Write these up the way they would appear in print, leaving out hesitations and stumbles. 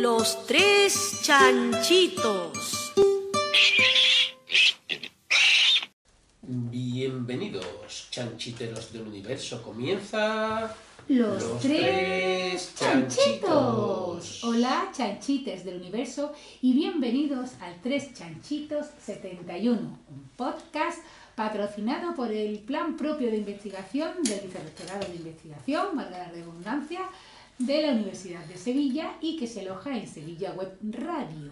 Los tres chanchitos. Bienvenidos, chanchiteros del universo. Comienza Los tres chanchitos. Hola, Hola, chanchites del universo, y bienvenidos al Tres Chanchitos 71, un podcast patrocinado por el Plan Propio de Investigación del Vicerrectorado de Investigación, valga la redundancia, de la Universidad de Sevilla y que se aloja en Sevilla Web Radio.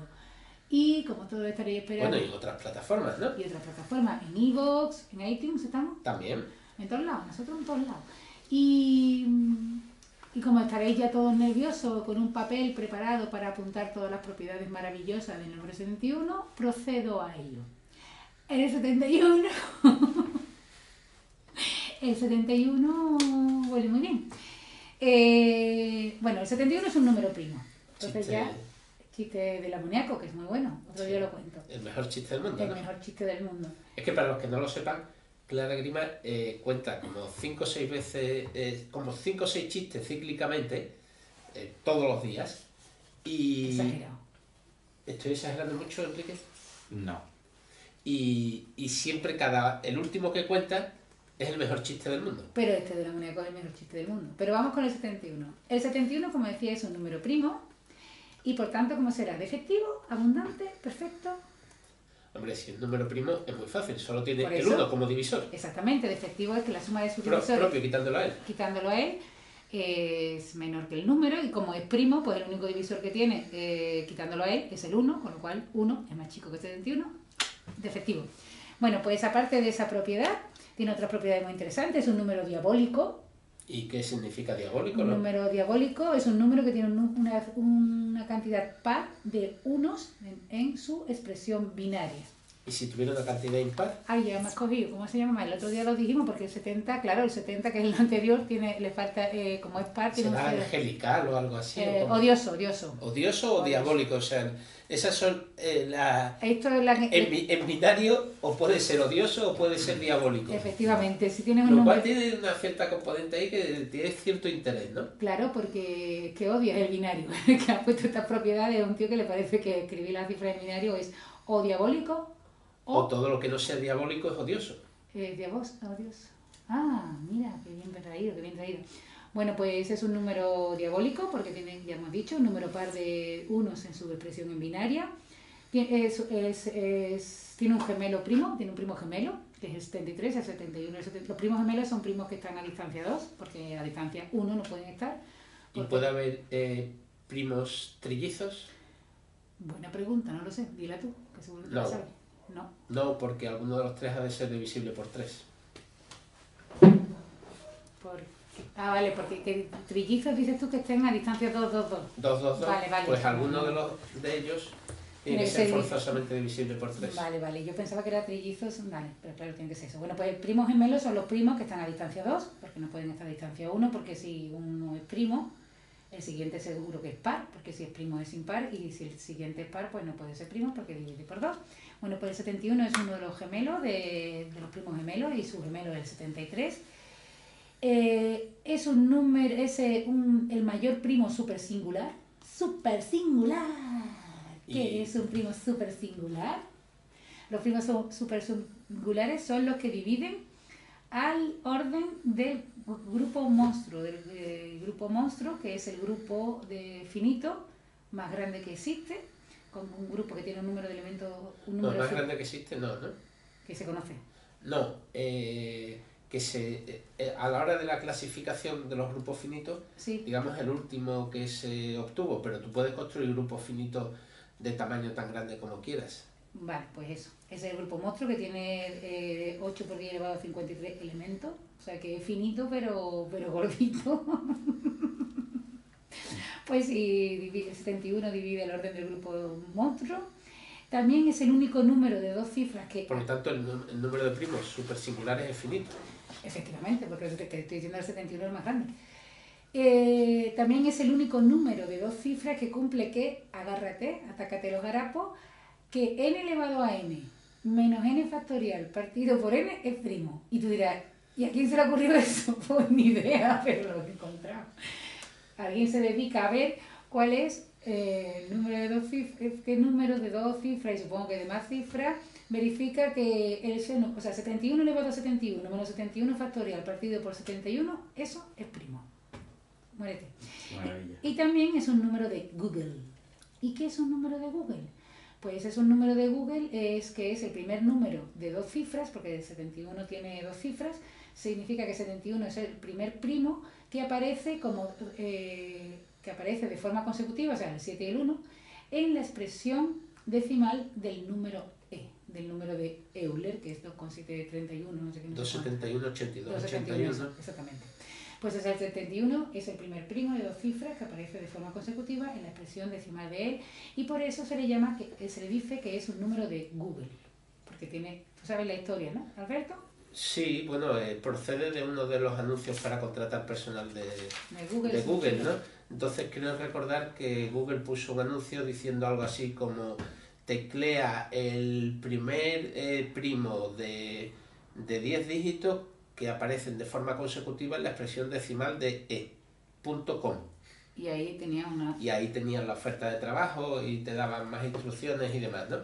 Y como todos estaréis esperando... Bueno, y otras plataformas, ¿no? Y otras plataformas, en iVoox, en iTunes estamos. También. En todos lados, nosotros en todos lados. Y como estaréis ya todos nerviosos con un papel preparado para apuntar todas las propiedades maravillosas del número 71, procedo a ello. En el 71... el 71 huele muy bien. Bueno, el 71 es un número primo. Entonces ya... Chiste del amoníaco, que es muy bueno, otro día lo cuento. El mejor chiste del mundo, El ¿no? mejor chiste del mundo. Es que para los que no lo sepan, Clara Grima cuenta como 5 o 6 veces, como 5 o 6 chistes cíclicamente, todos los días. Y... Exagerado. ¿Estoy exagerando mucho, Enrique? No. Y siempre el último que cuenta es el mejor chiste del mundo. Pero este del amoníaco es el mejor chiste del mundo. Pero vamos con el 71. El 71, como decía, es un número primo. Y por tanto, ¿cómo será? ¿Defectivo? ¿Abundante? ¿Perfecto? Hombre, si el número primo es muy fácil, solo tiene Por el eso, 1 como divisor. Exactamente, defectivo es que la suma de sus divisores, Propio, quitándolo a él. quitándolo a él, es menor que el número, y como es primo, pues el único divisor que tiene, quitándolo a él, es el 1, con lo cual 1 es más chico que 71, defectivo. Bueno, pues aparte de esa propiedad, tiene otras propiedades muy interesantes, es un número diabólico. ¿Y qué significa diabólico? Un ¿no? número diabólico es un número que tiene una cantidad par de unos en su expresión binaria. ¿Y si tuviera una cantidad impar? Ay, ya me has cogido, ¿cómo se llama? El otro día lo dijimos porque el 70, claro, el 70 que es el anterior, le falta, como es par, tiene ¿Será un cero. angelical o algo así? Odioso. ¿Odioso o diabólico? O sea, esas son Esto es en binario, o puede ser odioso o puede ser diabólico. efectivamente, si tienes un Lo número... cual tiene una cierta componente ahí que tiene cierto interés, ¿no? Claro, porque que odia el binario, que ha puesto estas propiedades a un tío que le parece que escribir las cifras en binario es o diabólico O todo lo que no sea diabólico es odioso. odioso. Ah, mira, qué bien traído, qué bien traído. Bueno, pues es un número diabólico porque tiene, ya hemos dicho, un número par de unos en su expresión en binaria. Tiene un gemelo primo, tiene un primo gemelo, que es el 73, el 71. Los primos gemelos son primos que están a distancia 2, porque a distancia 1 no pueden estar. ¿Y puede haber primos trillizos? Buena pregunta, no lo sé, dila tú, que seguro que No. lo sabes. No. No, porque alguno de los tres ha de ser divisible por 3. Vale, porque que trillizos dices tú que estén a distancia 2, 2, 2. 2, 2, 2. Vale. Pues alguno de ellos tiene que ser forzosamente divisible por 3. Vale, yo pensaba que era trillizos, vale, pero claro, tiene que ser eso. Bueno, pues primos gemelos son los primos que están a distancia 2, porque no pueden estar a distancia 1, porque si uno es primo, el siguiente seguro que es par, porque si es primo es impar, y si el siguiente es par, pues no puede ser primo, porque divide por 2. Bueno, pues el 71 es uno de los gemelos, de los primos gemelos, y su gemelo es el 73. Es un número, el mayor primo supersingular. ¡Supersingular! ¿Qué es un primo supersingular? Los primos supersingulares son los que dividen al orden del grupo monstruo, del grupo monstruo, que es el grupo de finito más grande que existe, con un grupo que tiene un número de elementos... No, más grande que existe, no. Que se conoce. No, a la hora de la clasificación de los grupos finitos, Sí. digamos el último que se obtuvo, pero tú puedes construir grupos finitos de tamaño tan grande como quieras. Vale, pues eso. Ese es el grupo monstruo que tiene 8 por 10 elevado a 53 elementos. O sea que es finito, pero gordito. Pues si el 71 divide el orden del grupo monstruo. También es el único número de 2 cifras que... Por lo tanto, el número de primos supersingulares es finito. Efectivamente, porque te estoy diciendo el 71 es más grande. También es el único número de 2 cifras que cumple que, agárrate, atácate los garapos, que n elevado a n menos n factorial partido por n es primo. Y tú dirás, ¿y a quién se le ha ocurrido eso? Pues ni idea, pero lo he encontrado. Alguien se dedica a ver cuál es El número de dos cifras, ¿qué número de dos cifras y supongo que de más cifras verifica que el seno, o sea, 71 elevado a 71 menos 71 factorial partido por 71, eso es primo. Muérete. Maravilla. Y también es un número de Google. ¿Y qué es un número de Google? Pues es un número de Google, es que es el primer número de dos cifras, porque el 71 tiene dos cifras, significa que 71 es el primer primo que aparece que aparece de forma consecutiva, o sea, el 7 y el 1, en la expresión decimal del número del número de Euler, que es 2,731, no sé qué. 271, 82, 271, 81. exactamente. Pues el 71 es el primer primo de dos cifras que aparece de forma consecutiva en la expresión decimal de él, y por eso se le dice que es un número de Google, porque tiene, tú sabes la historia, ¿no, Alberto? Sí, bueno, procede de uno de los anuncios para contratar personal de Google, ¿no? Entonces creo recordar que Google puso un anuncio diciendo algo así como teclea el primer primo de 10 dígitos que aparecen de forma consecutiva en la expresión decimal de e.com. Y ahí tenía Y ahí tenías la oferta de trabajo y te daban más instrucciones y demás, ¿no?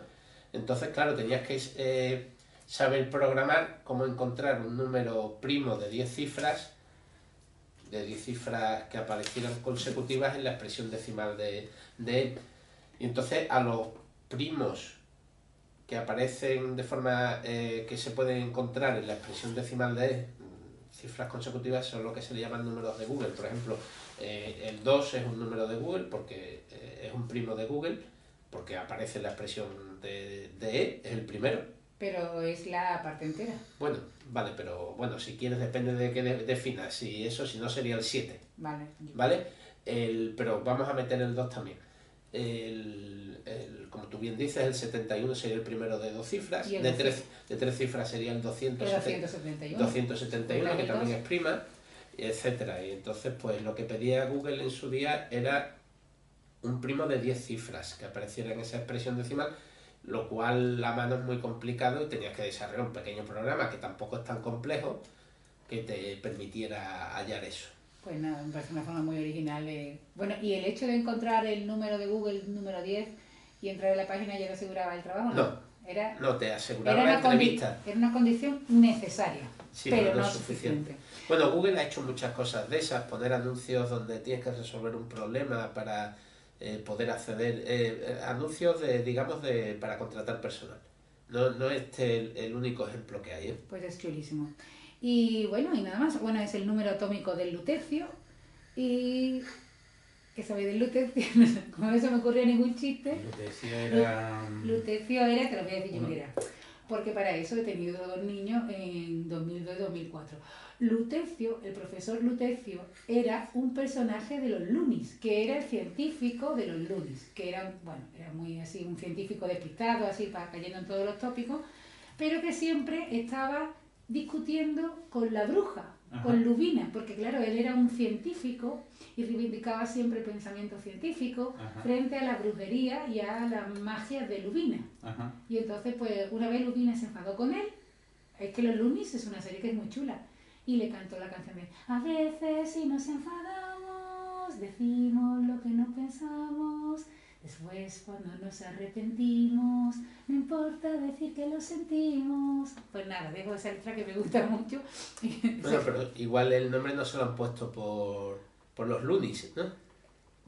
Entonces, claro, tenías que saber programar cómo encontrar un número primo de 10 cifras que aparecieran consecutivas en la expresión decimal de él. Y entonces a los primos que aparecen de forma que se pueden encontrar en la expresión decimal de él, cifras consecutivas, son lo que se le llaman números de Google. Por ejemplo, el 2 es un número de Google porque es un primo de Google, porque aparece en la expresión de E, es el primero. Pero es la parte entera. Bueno, vale, pero bueno, si quieres depende de qué definas. Si no sería el 7. Vale. ¿Vale? Pero vamos a meter el 2 también. Como tú bien dices, el 71 sería el primero de dos cifras. De tres cifras sería el 271, que también es prima, etcétera. Y entonces, pues lo que pedía Google en su día era un primo de 10 cifras que apareciera en esa expresión decimal, lo cual a mano es muy complicado y tenías que desarrollar un pequeño programa que tampoco es tan complejo que te permitiera hallar eso. Pues nada, me parece una forma muy original de... Bueno, y el hecho de encontrar el número de Google, número 10, y entrar en la página ya te aseguraba el trabajo, ¿no? No te aseguraba la entrevista. Era una condición necesaria, sí, pero no suficiente. Bueno, Google ha hecho muchas cosas de esas, poner anuncios donde tienes que resolver un problema para poder acceder, anuncios para contratar personal. No es el único ejemplo que hay, ¿eh? Pues es chulísimo. Y bueno, y nada más. Bueno, es el número atómico del lutecio. Y... ¿qué sabéis del lutecio? Como no se me ocurrió ningún chiste. Lutecio era... Lutecio era, te lo voy a decir yo, mira. Porque para eso he tenido dos niños en 2002 y 2004. Lutecio, el profesor Lutecio, era un personaje de los Lunis, que era el científico de los Lunis, que era muy así, un científico despistado, así, cayendo en todos los tópicos, pero que siempre estaba discutiendo con la bruja, con Lubina, porque claro, él era un científico y reivindicaba siempre el pensamiento científico frente a la brujería y a la magia de Lubina. Y entonces, pues, una vez Lubina se enfadó con él, es que Los Lunis es una serie que es muy chula, y le cantó la canción de a veces si nos enfadamos, decimos lo que no pensamos, después cuando nos arrepentimos, no importa decir que lo sentimos. Pues nada, dejo esa letra que me gusta mucho. Bueno, pero igual el nombre no se lo han puesto por los Lunis, ¿no?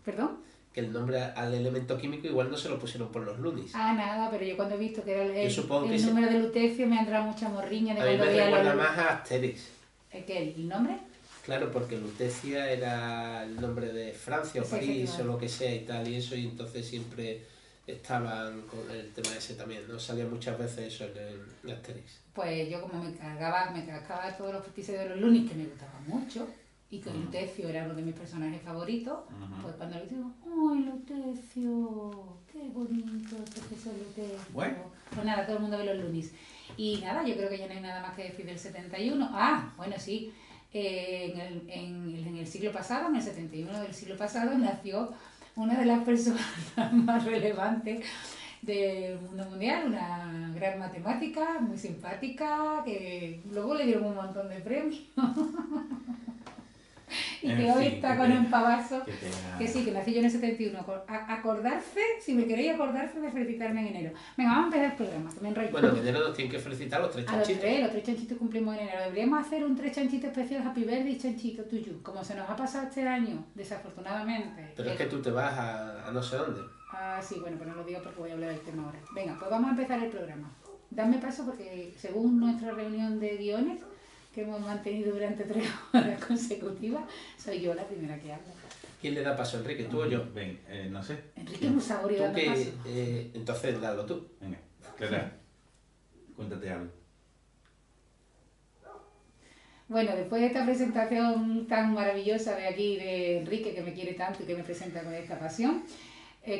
¿Perdón? Que el nombre al elemento químico igual no se lo pusieron por los Lunis. Ah, nada, pero yo cuando he visto que era el que número de Lutecio me ha entrado mucha morriña de a mí cuando me veía recuerda más a Asterix. ¿Qué? ¿El nombre? Claro, porque Lutecia era el nombre de Francia o París o lo que sea y tal, y eso, y entonces siempre estaban con el tema ese también, ¿no? Salía muchas veces eso en Asterix. Pues yo como me cascaba todos los episodios de los Lunis, que me gustaban mucho, y que Lutecio era uno de mis personajes favoritos, pues cuando le digo, ¡ay, Lutecio! ¡Qué bonito el profesor Lutecio! Bueno. Pues nada, todo el mundo ve los Lunis. Y nada, yo creo que ya no hay nada más que decir del 71. Ah, bueno, sí. En el siglo pasado, en el 71 del siglo pasado, nació una de las personas más relevantes del mundo mundial, una gran matemática, muy simpática, que luego le dieron un montón de premios. y En que hoy fin, está que con te- un pavazo. Que tenga- Que sí, que nací yo en el 71. Acordarse, si me queréis acordarse de felicitarme en enero. Venga, vamos a empezar el programa, que me enrollo. Bueno, en enero nos tienen que felicitar los 3 A los chanchitos. tres chanchitos cumplimos en enero. Deberíamos hacer un 3 chanchitos especial Happy Birthday chanchito to you. Como se nos ha pasado este año, desafortunadamente. Pero es que tú te vas a no sé dónde. Ah, sí, bueno, pues no lo digo porque voy a hablar del tema ahora. Venga, pues vamos a empezar el programa. Dame paso porque según nuestra reunión de guiones que hemos mantenido durante 3 horas consecutivas, soy yo la primera que habla. ¿Quién le da paso, Enrique? ¿Tú o yo? Ven, no sé. Enrique Musagori Tú dando paso. que... entonces, dalo tú. Venga, Clara, cuéntate algo. Bueno, después de esta presentación tan maravillosa de aquí de Enrique, que me quiere tanto y que me presenta con esta pasión,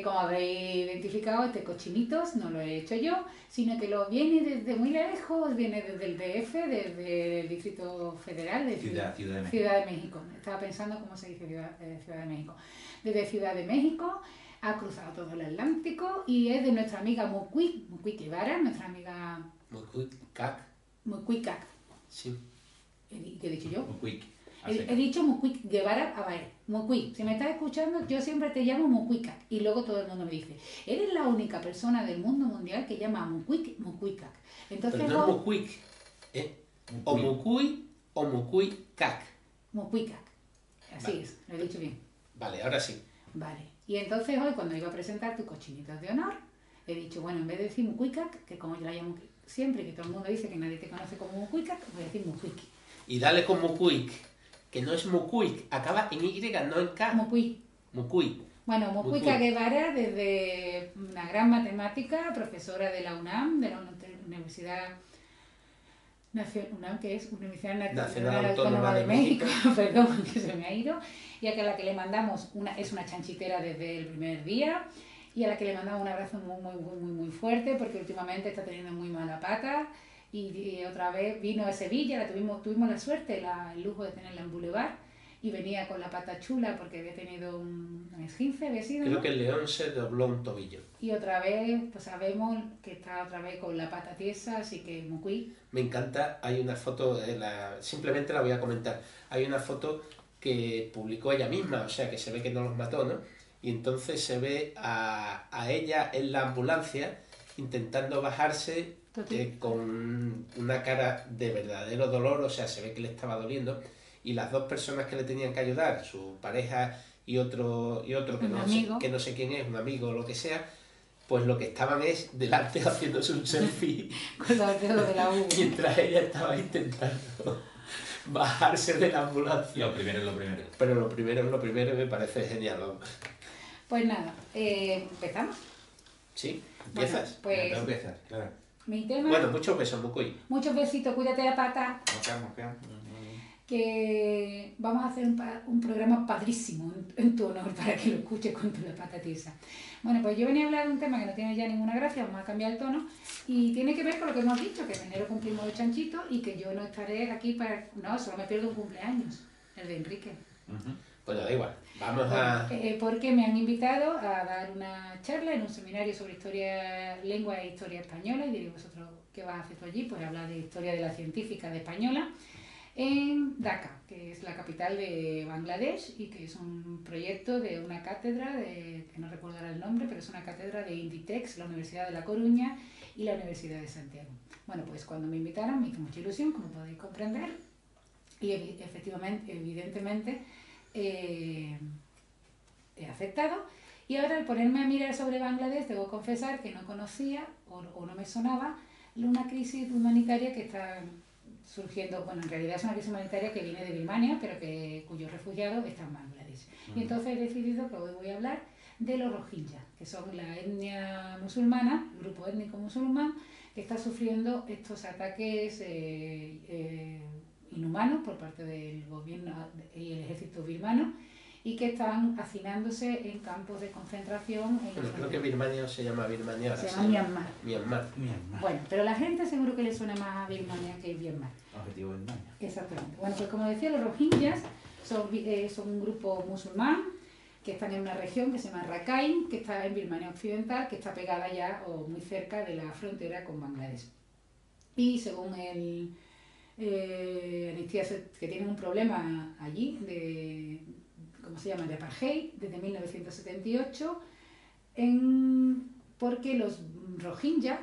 como habréis identificado, este Cochinitos no lo he hecho yo, sino que lo viene desde muy lejos, viene desde el DF, desde el Distrito Federal, de Ciudad de México. Ciudad de México. Estaba pensando cómo se dice Ciudad de México. Desde Ciudad de México ha cruzado todo el Atlántico y es de nuestra amiga Mucuy Guevara, nuestra amiga Cac. Mucuy Cac. Sí. ¿Qué he dicho yo? Un quick. He dicho Mucuy Guevara, a ver, Mucuy, si me estás escuchando, yo siempre te llamo Mucuicac. Y luego todo el mundo me dice, eres la única persona del mundo mundial que llama a Mucuicac. Entonces, Pero no es Mucuic, ¿eh? O Mucuy o Mucuicac. Mucuicac. Así Vale. es, lo he dicho bien. Vale, ahora sí. Vale. Y entonces hoy, cuando iba a presentar tus cochinitos de honor, he dicho, bueno, en vez de decir Mucuicac, que como yo la llamo siempre, que todo el mundo dice que nadie te conoce como Mucuicac, voy a decir Mucuic. Y dale con Mucuic, que no es Mucuic, acaba en Y, no en K. Mucuy. Mucuy. Bueno, Mucuica Mucuy. Guevara, desde una gran matemática, profesora de la UNAM, de la Universidad UNAM, que es Universidad Nacional Autónoma de México, perdón, que se me ha ido, y a la que le mandamos, es una chanchitera desde el primer día, y a la que le mandamos un abrazo muy fuerte, porque últimamente está teniendo muy mala pata, y otra vez vino a Sevilla, tuvimos la suerte, el lujo de tenerla en Boulevard, y venía con la pata chula porque había tenido un esguince, había sido, Creo ¿no? que el león se dobló un tobillo. Y otra vez, pues sabemos que está otra vez con la pata tiesa, así que Mucuy. Me encanta, hay una foto, simplemente la voy a comentar. Hay una foto que publicó ella misma, o sea que se ve que no los mató, ¿no? Y entonces se ve a ella en la ambulancia intentando bajarse con una cara de verdadero dolor, o sea, se ve que le estaba doliendo. Y las dos personas que le tenían que ayudar, su pareja y otro que no sé quién es, un amigo o lo que sea, pues lo que estaban es delante haciéndose un selfie Con los dedos de la U. mientras ella estaba intentando bajarse de la ambulancia. Lo primero es lo primero. Pero lo primero es lo primero y me parece genial, vamos. Pues nada, empezamos. ¿Sí? ¿Empiezas? Pues Tengo que empezar, claro. mi tema, Bueno, muchos besos, Mucuy. muchos besitos, cuídate la pata, Mosca. que vamos a hacer un programa padrísimo en tu honor para que lo escuches con tu la pata tiesa. Bueno, pues yo venía a hablar de un tema que no tiene ya ninguna gracia, vamos a cambiar el tono, y tiene que ver con lo que hemos dicho, que en enero cumplimos los chanchitos y que yo no estaré aquí para... No, solo me pierdo un cumpleaños, el de Enrique. Pues da igual, vamos a... Porque me han invitado a dar una charla en un seminario sobre lengua e historia española, y diréis vosotros, ¿qué vas a hacer tú allí? Pues hablar de historia de la científica de española, en Dhaka, que es la capital de Bangladesh y que es un proyecto de una cátedra, que no recuerdo ahora el nombre, pero es una cátedra de Inditex, la Universidad de La Coruña y la Universidad de Santiago. Bueno, pues cuando me invitaron me hizo mucha ilusión, como podéis comprender, y efectivamente, evidentemente, he aceptado. Y ahora al ponerme a mirar sobre Bangladesh, debo confesar que no conocía o no me sonaba una crisis humanitaria que está surgiendo. Bueno, en realidad es una crisis humanitaria que viene de Birmania, pero cuyos refugiados están en Bangladesh. Y entonces he decidido que hoy voy a hablar de los rohingyas, que son la etnia musulmana, el grupo étnico musulmán, que está sufriendo estos ataques inhumanos por parte del gobierno y el ejército birmano, y que están hacinándose en campos de concentración. Bueno, creo que Birmania se llama Birmania ahora. Se llama Myanmar. Myanmar. Bueno, pero la gente seguro que le suena más a Birmania que a Myanmar. Objetivo de España. Exactamente. Bueno, pues como decía, los rohingyas son un grupo musulmán que están en una región que se llama Rakhine, que está en Birmania Occidental, que está pegada ya o muy cerca de la frontera con Bangladesh. Y según amnistías que tienen un problema allí de, ¿cómo se llama?, de apartheid desde 1978, porque los rohingya,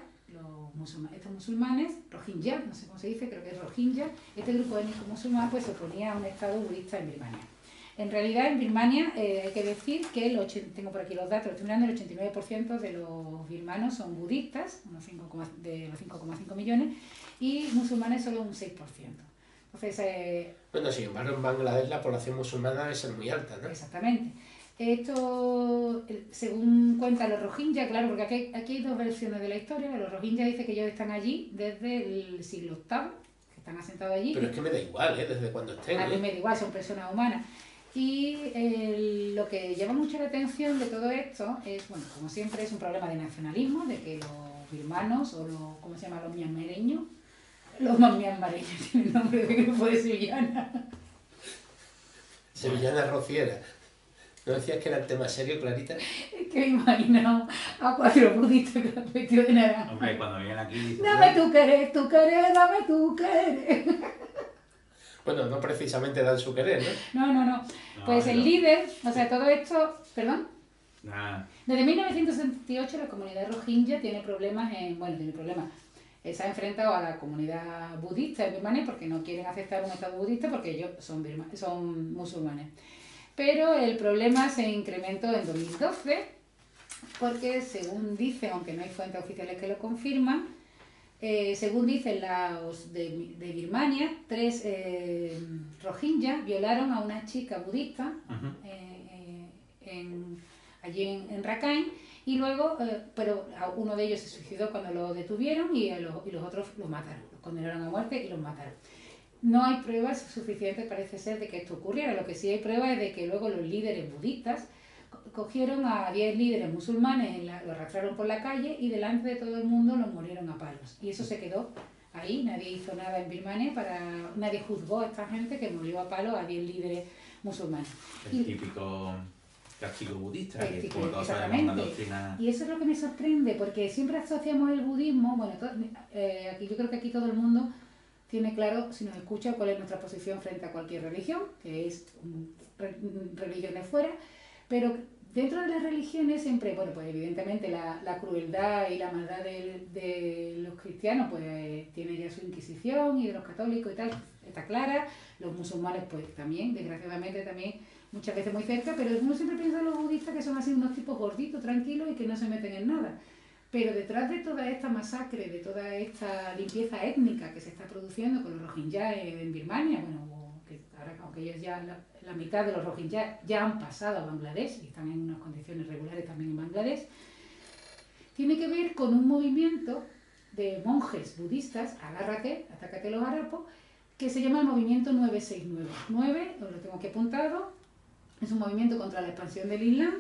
estos musulmanes, rohingya, no sé cómo se dice, creo que es rohingya, este grupo étnico musulmán pues se oponía a un estado budista en Birmania. En realidad en Birmania hay que decir que tengo por aquí los datos, estoy mirando, el 89% de los birmanos son budistas, de los 5,5 millones, y musulmanes solo un 6%. Entonces, bueno, sin embargo, en Bangladesh la población musulmana debe ser muy alta, ¿no? exactamente. Esto, según cuentan los rohingya, claro, porque aquí hay dos versiones de la historia. Los rohingya dicen que ellos están allí desde el siglo VIII, que están asentados allí. Pero es que me da igual, ¿eh? Desde cuando estén. A mí me da igual, son personas humanas. Y lo que llama mucho la atención de todo esto es, bueno, como siempre, es un problema de nacionalismo, de que los birmanos, o los, ¿cómo se llama?, los mianmareños, tienen nombre de grupo de sevillana. Sevillana rociera. ¿No decías que era el tema serio, Clarita? Es que me he imaginado a 4 budistas que han vestido de naranja. Hombre, cuando vienen aquí dicen... Dame tu querer, dame tu querer. Bueno, no precisamente dan su querer, ¿no? No. Pues el líder, o sea, todo esto, perdón. Nada. Desde 1968 la comunidad rohingya tiene problemas se ha enfrentado a la comunidad budista en Birmania porque no quieren aceptar un estado budista porque ellos son musulmanes. Pero el problema se incrementó en 2012 porque, según dicen, aunque no hay fuentes oficiales que lo confirman, según dicen los de Birmania, 3 rohingya violaron a una chica budista allí en Rakhine, y luego, pero uno de ellos se suicidó cuando lo detuvieron y los otros los mataron, los condenaron a muerte y los mataron. No hay pruebas suficientes, parece ser, de que esto ocurriera. Lo que sí hay pruebas es de que luego los líderes budistas cogieron a 10 líderes musulmanes, lo arrastraron por la calle y delante de todo el mundo los molieron a palos. Y eso se quedó ahí, nadie hizo nada en Birmania, nadie juzgó a esta gente que murió a palos a 10 líderes musulmanes. El típico castigo budista, que como todos sabemos exactamente. una doctrina... Y eso es lo que me sorprende, porque siempre asociamos el budismo, bueno, aquí yo creo que aquí todo el mundo tiene claro, si nos escucha, cuál es nuestra posición frente a cualquier religión, que es religiones fuera, pero dentro de las religiones siempre, bueno, pues evidentemente la crueldad y la maldad de los cristianos pues tiene ya su Inquisición, y de los católicos y tal, está clara. Los musulmanes pues también, desgraciadamente también, muchas veces muy cerca, pero uno siempre piensa en los budistas que son así unos tipos gorditos, tranquilos y que no se meten en nada. Pero detrás de toda esta masacre, de toda esta limpieza étnica que se está produciendo con los rohingya en Birmania, bueno, que ahora, aunque ellos ya la mitad de los rohingya ya han pasado a Bangladesh y están en unas condiciones regulares también en Bangladesh, tiene que ver con un movimiento de monjes budistas, agárrate, atácate los harapos, que se llama el movimiento 969. 9, os lo tengo aquí apuntado, es un movimiento contra la expansión del Islam,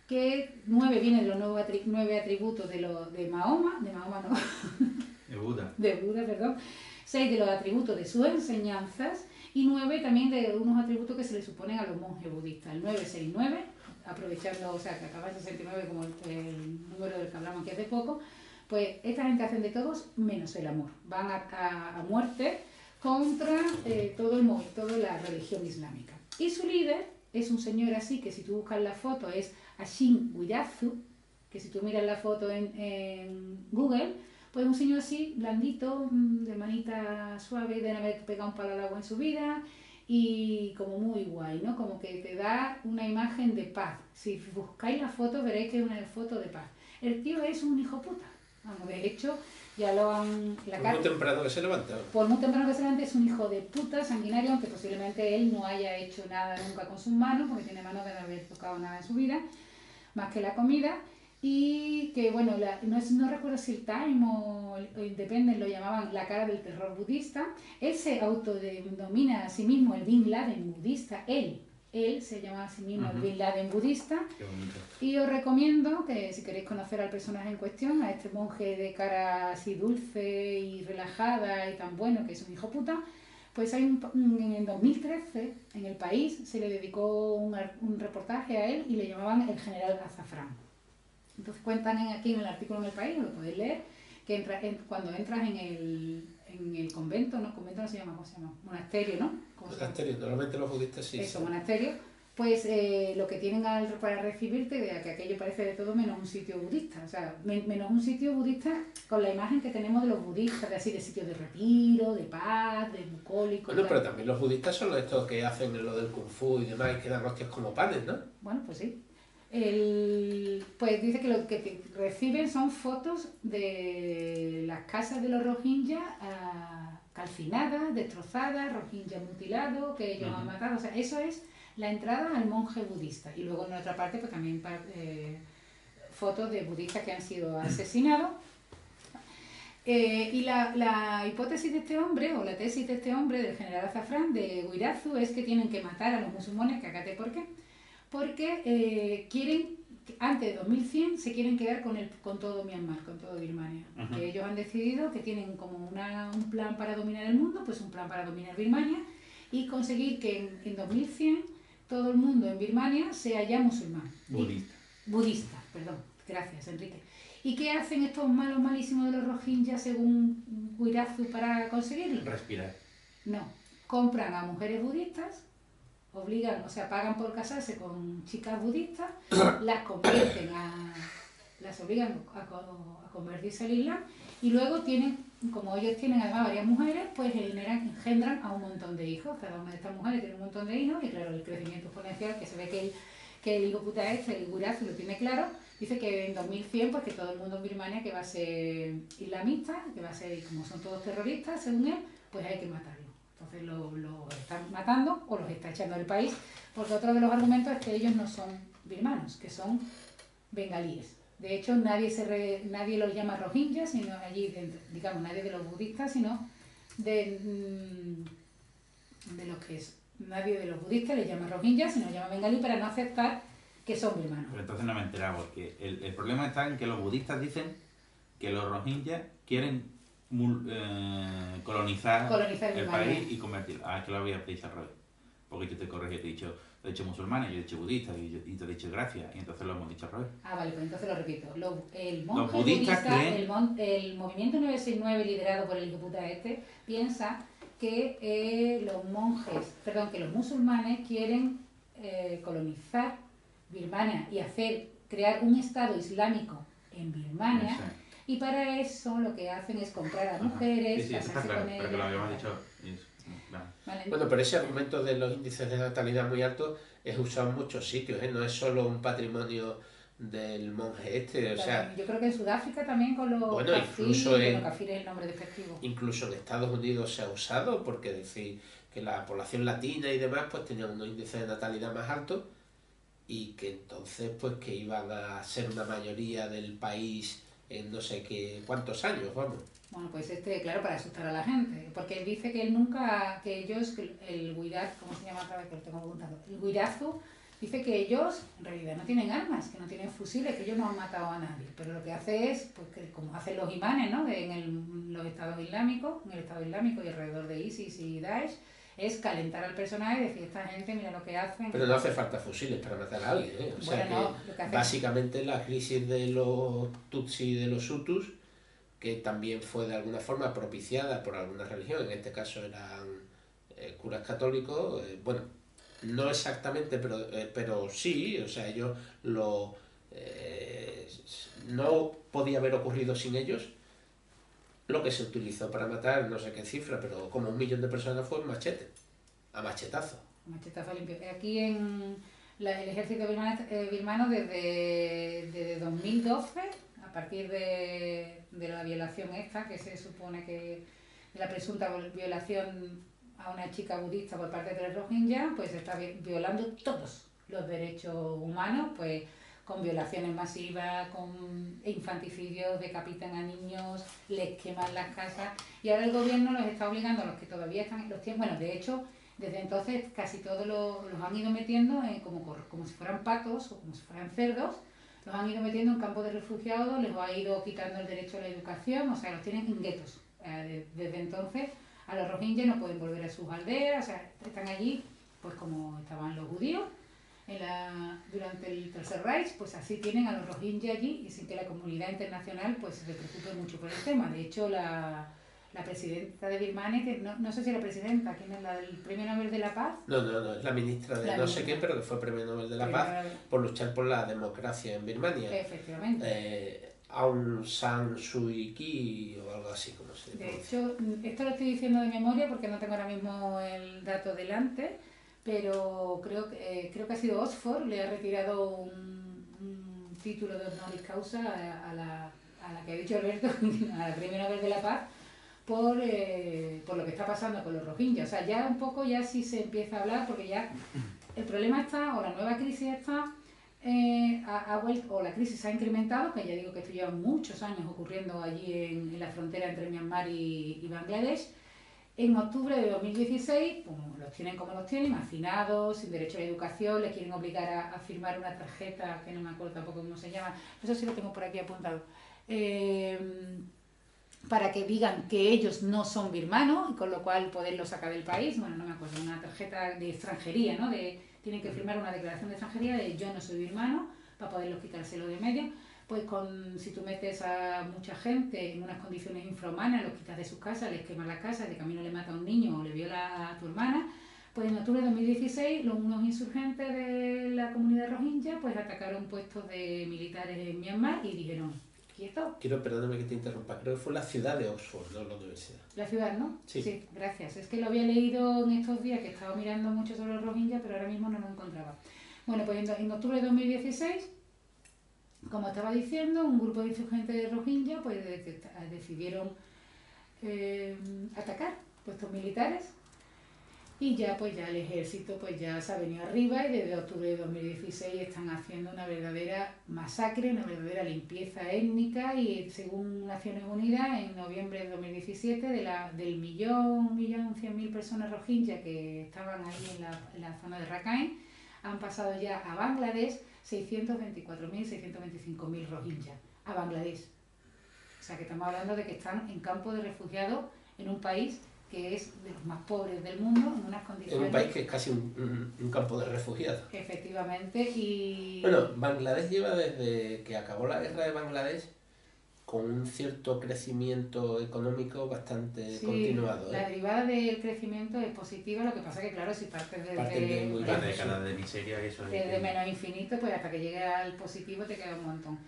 que 9 viene de los 9 atributos de Mahoma no, de Buda, perdón, 6 de los atributos de sus enseñanzas, y 9 también de unos atributos que se le suponen a los monjes budistas. El 969, aprovechando, o sea, que acaba en 69 como el número del que hablamos aquí hace poco, pues esta gente hacen de todos menos el amor. Van a muerte contra toda la religión islámica. Y su líder es un señor así, que si tú buscas la foto es Ashin Widazu, que si tú miras la foto en Google, pues un señor así, blandito, de manita suave, de no haber pegado un palo al agua en su vida, y como muy guay, ¿no? Como que te da una imagen de paz. Si buscáis la foto veréis que es una foto de paz. El tío es un hijo puta. Vamos, de hecho, ya lo han... Por muy temprano que se levanta. Por muy temprano que se levante, es un hijo de puta, sanguinario, aunque posiblemente él no haya hecho nada nunca con sus manos, porque tiene manos de no haber tocado nada en su vida, más que la comida. Y que, bueno, no recuerdo si el Time o Independent lo llamaban la cara del terror budista. Él se autodenomina a sí mismo el Bin Laden budista. Él se llama a sí mismo el Bin Laden budista. Qué bonito. Y os recomiendo que, si queréis conocer al personaje en cuestión, a este monje de cara así dulce y relajada y tan bueno, que es un hijo puta, pues hay en 2013, en El País, se le dedicó un reportaje a él y le llamaban el general Azafrán. Entonces cuentan aquí en el artículo en El País, lo podéis leer, que cuando entras en el convento, ¿no? Convento no se llama, ¿cómo se llama? Monasterio, ¿no? Monasterio, normalmente los budistas sí. Eso, monasterio. Pues lo que tienen para recibirte, de que aquello parece de todo menos un sitio budista, o sea, menos un sitio budista con la imagen que tenemos de los budistas, de sitios de retiro, de paz, de bucólico. Bueno, pero también los budistas son estos que hacen lo del kung fu y demás, y que dan hostias como panes, ¿no? Bueno, pues sí. Pues dice que lo que reciben son fotos de las casas de los Rohingya calcinadas, destrozadas, Rohingya mutilados, que ellos han matado, o sea, eso es la entrada al monje budista. Y luego en otra parte pues también fotos de budistas que han sido asesinados. Y la hipótesis de este hombre, o la tesis de este hombre, del general Azafrán, de Guirazu, es que tienen que matar a los musulmanes, que cágate por qué. Porque quieren, antes de 2100, se quieren quedar con todo Myanmar, con todo Birmania. Que ellos han decidido que tienen como un plan para dominar el mundo, pues un plan para dominar Birmania, y conseguir que en 2100 todo el mundo en Birmania sea ya musulmán. Budista, perdón. Gracias, Enrique. ¿Y qué hacen estos malos malísimos de los Rohingya según Guirazu para conseguirlo? Respirar. No. Compran a mujeres budistas, obligan, o sea, pagan por casarse con chicas budistas, las obligan a convertirse al Islam, y luego tienen, como ellos tienen además varias mujeres, pues engendran a un montón de hijos. Cada una de estas mujeres tiene un montón de hijos, y claro, el crecimiento exponencial, que se ve que el hijo puta el Guirazu lo tiene claro, dice que en 2100 pues que todo el mundo en Birmania que va a ser islamista, que va a ser, como son todos terroristas, según él, pues hay que matarlo. Entonces los están matando o los está echando del país, porque otro de los argumentos es que ellos no son birmanos, que son bengalíes. De hecho, nadie los llama Rohingya, sino allí, digamos, nadie de los budistas, sino de los que es. Nadie de los budistas les llama Rohingya, sino los llama bengalí para no aceptar que son birmanos. Pero entonces no me he enterado, porque el problema está en que los budistas dicen que los Rohingya quieren colonizar el país y convertirlo. Ah, es que lo había dicho al revés. Porque yo te corregí, te he dicho musulmanes, yo he dicho budistas y te he dicho gracias, y entonces lo hemos dicho al revés. Ah, vale, pues entonces lo repito. El monje budista el movimiento 969 liderado por el hijo puta piensa que los musulmanes quieren colonizar Birmania y crear un estado islámico en Birmania. Sí. Y para eso lo que hacen es comprar a mujeres, casarse con ellas. Pero que lo habíamos dicho. Vale. Bueno, pero ese argumento de los índices de natalidad muy altos es usado en muchos sitios, ¿eh? No es solo un patrimonio del monje o sea... Yo creo que en Sudáfrica también con los kafir es el nombre despectivo. Incluso en Estados Unidos se ha usado, porque decir que la población latina y demás pues tenían unos índices de natalidad más altos, y que entonces pues que iban a ser una mayoría del país en no sé qué cuántos años, vamos. Bueno, pues claro, para asustar a la gente, porque él dice que el Guirazu, ¿cómo se llama otra vez? Que lo tengo apuntado. El Guirazu dice que ellos en realidad no tienen armas, que no tienen fusiles, que ellos no han matado a nadie, pero lo que hace es, pues que como hacen los imanes, ¿no? En los estados islámicos, en el Estado Islámico y alrededor de ISIS y Daesh, es calentar al personaje y decir, esta gente, mira lo que hacen. Pero no hace falta fusiles para matar a alguien, ¿eh? O sea que básicamente la crisis de los Tutsi y de los Hutus, que también fue de alguna forma propiciada por alguna religión, en este caso eran curas católicos, bueno, no exactamente, pero sí, o sea, ellos no podía haber ocurrido sin ellos. Lo que se utilizó para matar, no sé qué cifra, pero como 1 millón de personas fue machete, a machetazo. Machetazo limpio. Aquí en el ejército birmano desde 2012, a partir de la violación esta, que se supone que de la presunta violación a una chica budista por parte de los Rohingya, pues se está violando todos los derechos humanos, pues con violaciones masivas, con infanticidios, decapitan a niños, les queman las casas, y ahora el gobierno los está obligando a los que todavía están, bueno, de hecho, desde entonces casi todos los han ido metiendo como si fueran patos o como si fueran cerdos, los han ido metiendo en campos de refugiados, les ha ido quitando el derecho a la educación, o sea, los tienen en guetos. Desde entonces a los Rohingya no pueden volver a sus aldeas, o sea, están allí pues como estaban los judíos, durante el Tercer Reich, pues así tienen a los Rohingya allí y sin que la comunidad internacional pues se preocupe mucho por el tema. De hecho, la presidenta de Birmania, que no sé si la presidenta, ¿quién es la del Premio Nobel de la Paz? No, es la ministra de no sé qué, pero que fue Premio Nobel de la Paz por luchar por la democracia en Birmania. Efectivamente. Aung San Suu Kyi o algo así, como se dice. De hecho, esto lo estoy diciendo de memoria porque no tengo ahora mismo el dato delante, pero creo que ha sido Oxford, le ha retirado un título de honoris causa a la que ha dicho Alberto, a la Premio Nobel de la Paz, por lo que está pasando con los Rohingya. O sea, ya un poco ya sí se empieza a hablar, porque ya el problema está, o la nueva crisis está, o la crisis ha incrementado, que ya digo que esto lleva muchos años ocurriendo allí en la frontera entre Myanmar y Bangladesh. En octubre de 2016, pues, los tienen como los tienen, hacinados, sin derecho a la educación, les quieren obligar a firmar una tarjeta, que no me acuerdo tampoco cómo se llama, eso sí lo tengo por aquí apuntado, para que digan que ellos no son birmanos y con lo cual poderlos sacar del país. Bueno, no me acuerdo, una tarjeta de extranjería, ¿no? Tienen que firmar una declaración de extranjería de yo no soy birmano para poderlos quitárselo de medio. Pues si tú metes a mucha gente en unas condiciones infrahumanas, los quitas de sus casas, les quemas las casas, de camino le mata a un niño o le viola a tu hermana, pues en octubre de 2016 unos insurgentes de la comunidad rohingya pues atacaron puestos de militares en Myanmar y dijeron, ¿quieto? Perdóname que te interrumpa, creo que fue la ciudad de Oxford, no la universidad. La ciudad, ¿no? Sí, gracias. Es que lo había leído en estos días, que estaba mirando mucho sobre los rohingya, pero ahora mismo no lo encontraba. Bueno, pues en octubre de 2016, como estaba diciendo, un grupo de insurgentes de rohingya pues decidieron atacar puestos militares y ya el ejército pues ya se ha venido arriba y desde octubre de 2016 están haciendo una verdadera masacre, una verdadera limpieza étnica y según Naciones Unidas en noviembre de 2017 del millón 100.000 personas rohingya que estaban ahí en la zona de Rakhine han pasado ya a Bangladesh 624.000, 625.000 rohingya a Bangladesh. O sea que estamos hablando de que están en campo de refugiados en un país que es de los más pobres del mundo, en unas condiciones... En un país que es casi un campo de refugiados. Efectivamente, y... Bueno, Bangladesh lleva desde que acabó la guerra de Bangladesh con un cierto crecimiento económico bastante continuado. La derivada del crecimiento es positiva, lo que pasa que claro, si partes de década de miseria, eso desde menos infinito, pues hasta que llegue al positivo te queda un montón.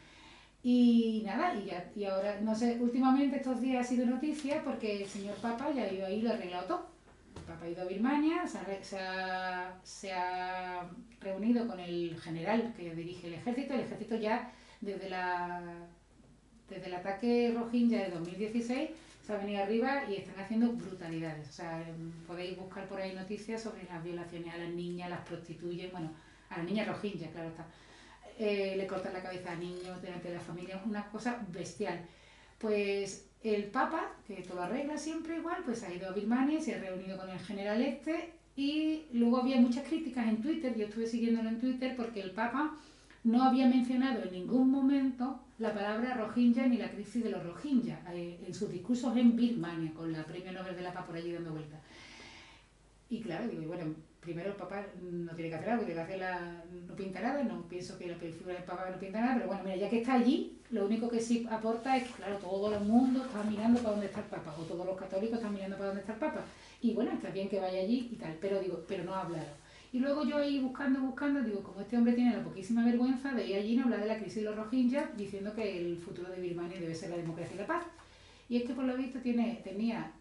Y nada, y ahora, no sé, últimamente estos días ha sido noticia porque el señor Papa ya ha ido ahí y lo ha arreglado todo. El Papa ha ido a Birmania, se ha reunido con el general que dirige el ejército ya desde el ataque rohingya de 2016 se ha venido arriba y están haciendo brutalidades. O sea, podéis buscar por ahí noticias sobre las violaciones a las niñas, las prostituyen, bueno, a las niñas rohingya, claro está. Le cortan la cabeza a niños delante de la familia, una cosa bestial. Pues el Papa, que todo arregla siempre igual, pues ha ido a Birmania, se ha reunido con el general y luego había muchas críticas en Twitter, yo estuve siguiéndolo en Twitter porque el Papa no había mencionado en ningún momento la palabra rohingya ni la crisis de los rohingya en sus discursos en Birmania, con la Premio Nobel de la Paz por allí dando vueltas. Y claro, digo, bueno, primero el Papa no tiene que hacer algo, tiene que hacer no pinta nada, no pienso que la figura del Papa no pinta nada, pero bueno, mira, ya que está allí, lo único que sí aporta es que, claro, todo el mundo está mirando para dónde está el Papa, o todos los católicos están mirando para dónde está el Papa, y bueno, está bien que vaya allí y tal, pero no ha hablado. Y luego yo ahí buscando, digo, como este hombre tiene la poquísima vergüenza de ir allí y hablar de la crisis de los rohingya, diciendo que el futuro de Birmania debe ser la democracia y la paz. Y es que por lo visto tenía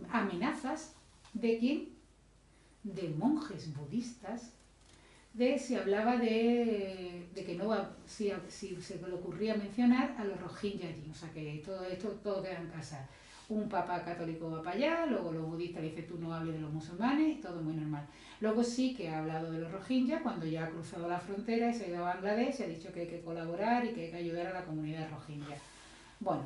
amenazas ¿de quién? De monjes budistas, de si hablaba de que no va, si se le ocurría mencionar a los rohingya allí. O sea que todo queda en casa. Un papa católico va para allá, luego los budistas le dicen tú no hables de los musulmanes, todo muy normal. Luego sí que ha hablado de los rohingya cuando ya ha cruzado la frontera y se ha ido a Bangladesh y ha dicho que hay que colaborar y que hay que ayudar a la comunidad rohingya. Bueno,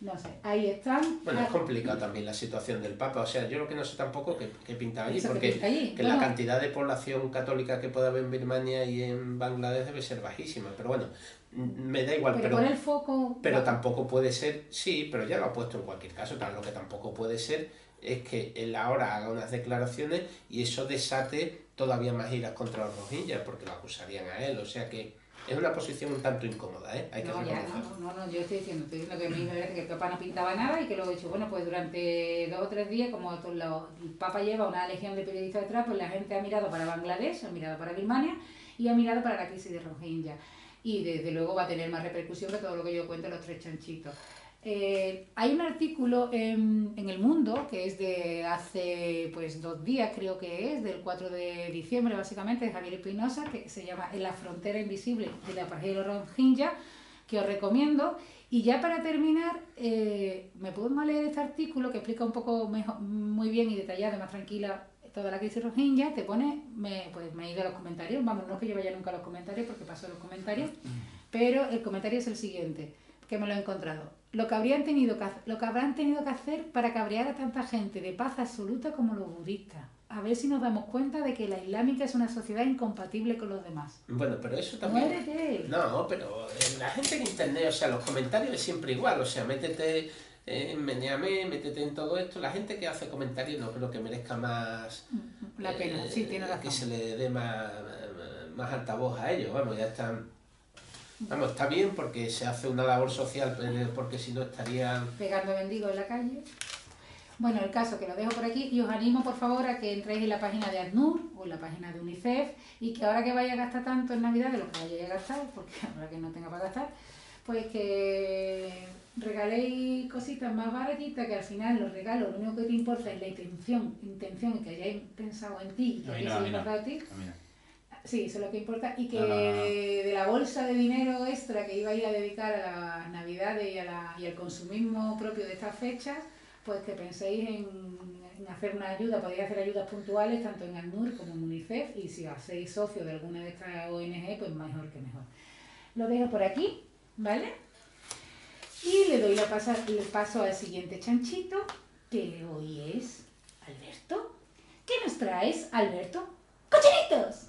no sé, ahí están. Bueno, es complicada también la situación del Papa, o sea, yo lo que no sé tampoco qué pinta allí, porque pinta la cantidad de población católica que puede haber en Birmania y en Bangladesh debe ser bajísima, pero bueno, me da igual, pero el foco, pero tampoco puede ser, sí, pero ya lo ha puesto en cualquier caso, lo que tampoco puede ser es que él ahora haga unas declaraciones y eso desate todavía más iras contra los rohingyas porque lo acusarían a él, o sea que es una posición un tanto incómoda, ¿eh? Hay que reconocerlo. No, yo estoy diciendo que a mí me parece que el Papa no pintaba nada y que luego he dicho, bueno, pues durante 2 o 3 días, como el Papa lleva una legión de periodistas detrás, pues la gente ha mirado para Bangladesh, ha mirado para Birmania y ha mirado para la crisis de Rohingya. Y desde luego va a tener más repercusión que todo lo que yo cuento en los 3 chanchitos. Hay un artículo en El Mundo que es de hace pues 2 días, creo que es, del 4 de diciembre básicamente, de Javier Espinosa, que se llama En la frontera invisible de la apartheid de los Rohingya, que os recomiendo. Y ya para terminar, me pongo a leer este artículo que explica un poco mejor, muy bien y detallado, más tranquila, toda la crisis Rohingya. Te pone, pues me he ido a los comentarios, vamos, no es que yo vaya nunca a los comentarios porque paso los comentarios, pero el comentario es el siguiente, que me lo he encontrado. Lo que habrán tenido que hacer para cabrear a tanta gente de paz absoluta como los budistas. A ver si nos damos cuenta de que la islámica es una sociedad incompatible con los demás. Bueno, pero eso también... ¡Muérete! No, pero la gente en internet, o sea, los comentarios es siempre igual, o sea, métete en Meneame, métete en todo esto. La gente que hace comentarios no creo que merezca más... La pena, sí, tiene razón. Que se le dé más altavoz a ellos, vamos, ya están... Vamos, está bien porque se hace una labor social, porque si no estarían... Pegando mendigos en la calle. Bueno, el caso que lo dejo por aquí y os animo por favor a que entréis en la página de ACNUR o en la página de UNICEF y que ahora que vaya a gastar tanto en Navidad, de lo que vaya a gastar, porque ahora que no tenga para gastar, pues que regaléis cositas más baratitas, que al final los regalos lo único que te importa es la intención que hayáis pensado en ti y que hayáis importado a ti. Sí, eso es lo que importa. Y que de la bolsa de dinero extra que iba a ir a dedicar a las Navidades y al consumismo propio de estas fechas, pues que penséis en hacer una ayuda. Podéis hacer ayudas puntuales tanto en ACNUR como en UNICEF, y si hacéis socio de alguna de estas ONG, pues mejor que mejor. Lo dejo por aquí, ¿vale? Y le doy el paso al siguiente chanchito, que hoy es Alberto. ¿Qué nos traes, Alberto? ¡Cochinitos!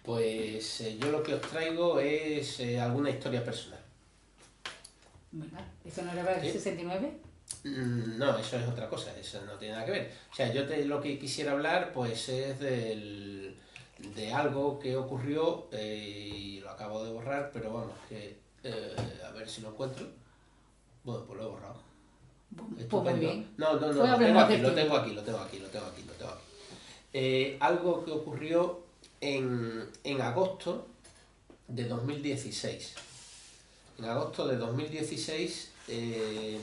Pues yo lo que os traigo es alguna historia personal. Venga, ¿eso no era para el 69? No, eso es otra cosa, eso no tiene nada que ver. O sea, lo que quisiera hablar pues es de algo que ocurrió y lo acabo de borrar, pero vamos, que a ver si lo encuentro. Bueno, pues lo he borrado. Pues muy bien. No, lo tengo aquí. Algo que ocurrió en agosto de 2016. En agosto de 2016, ¿qué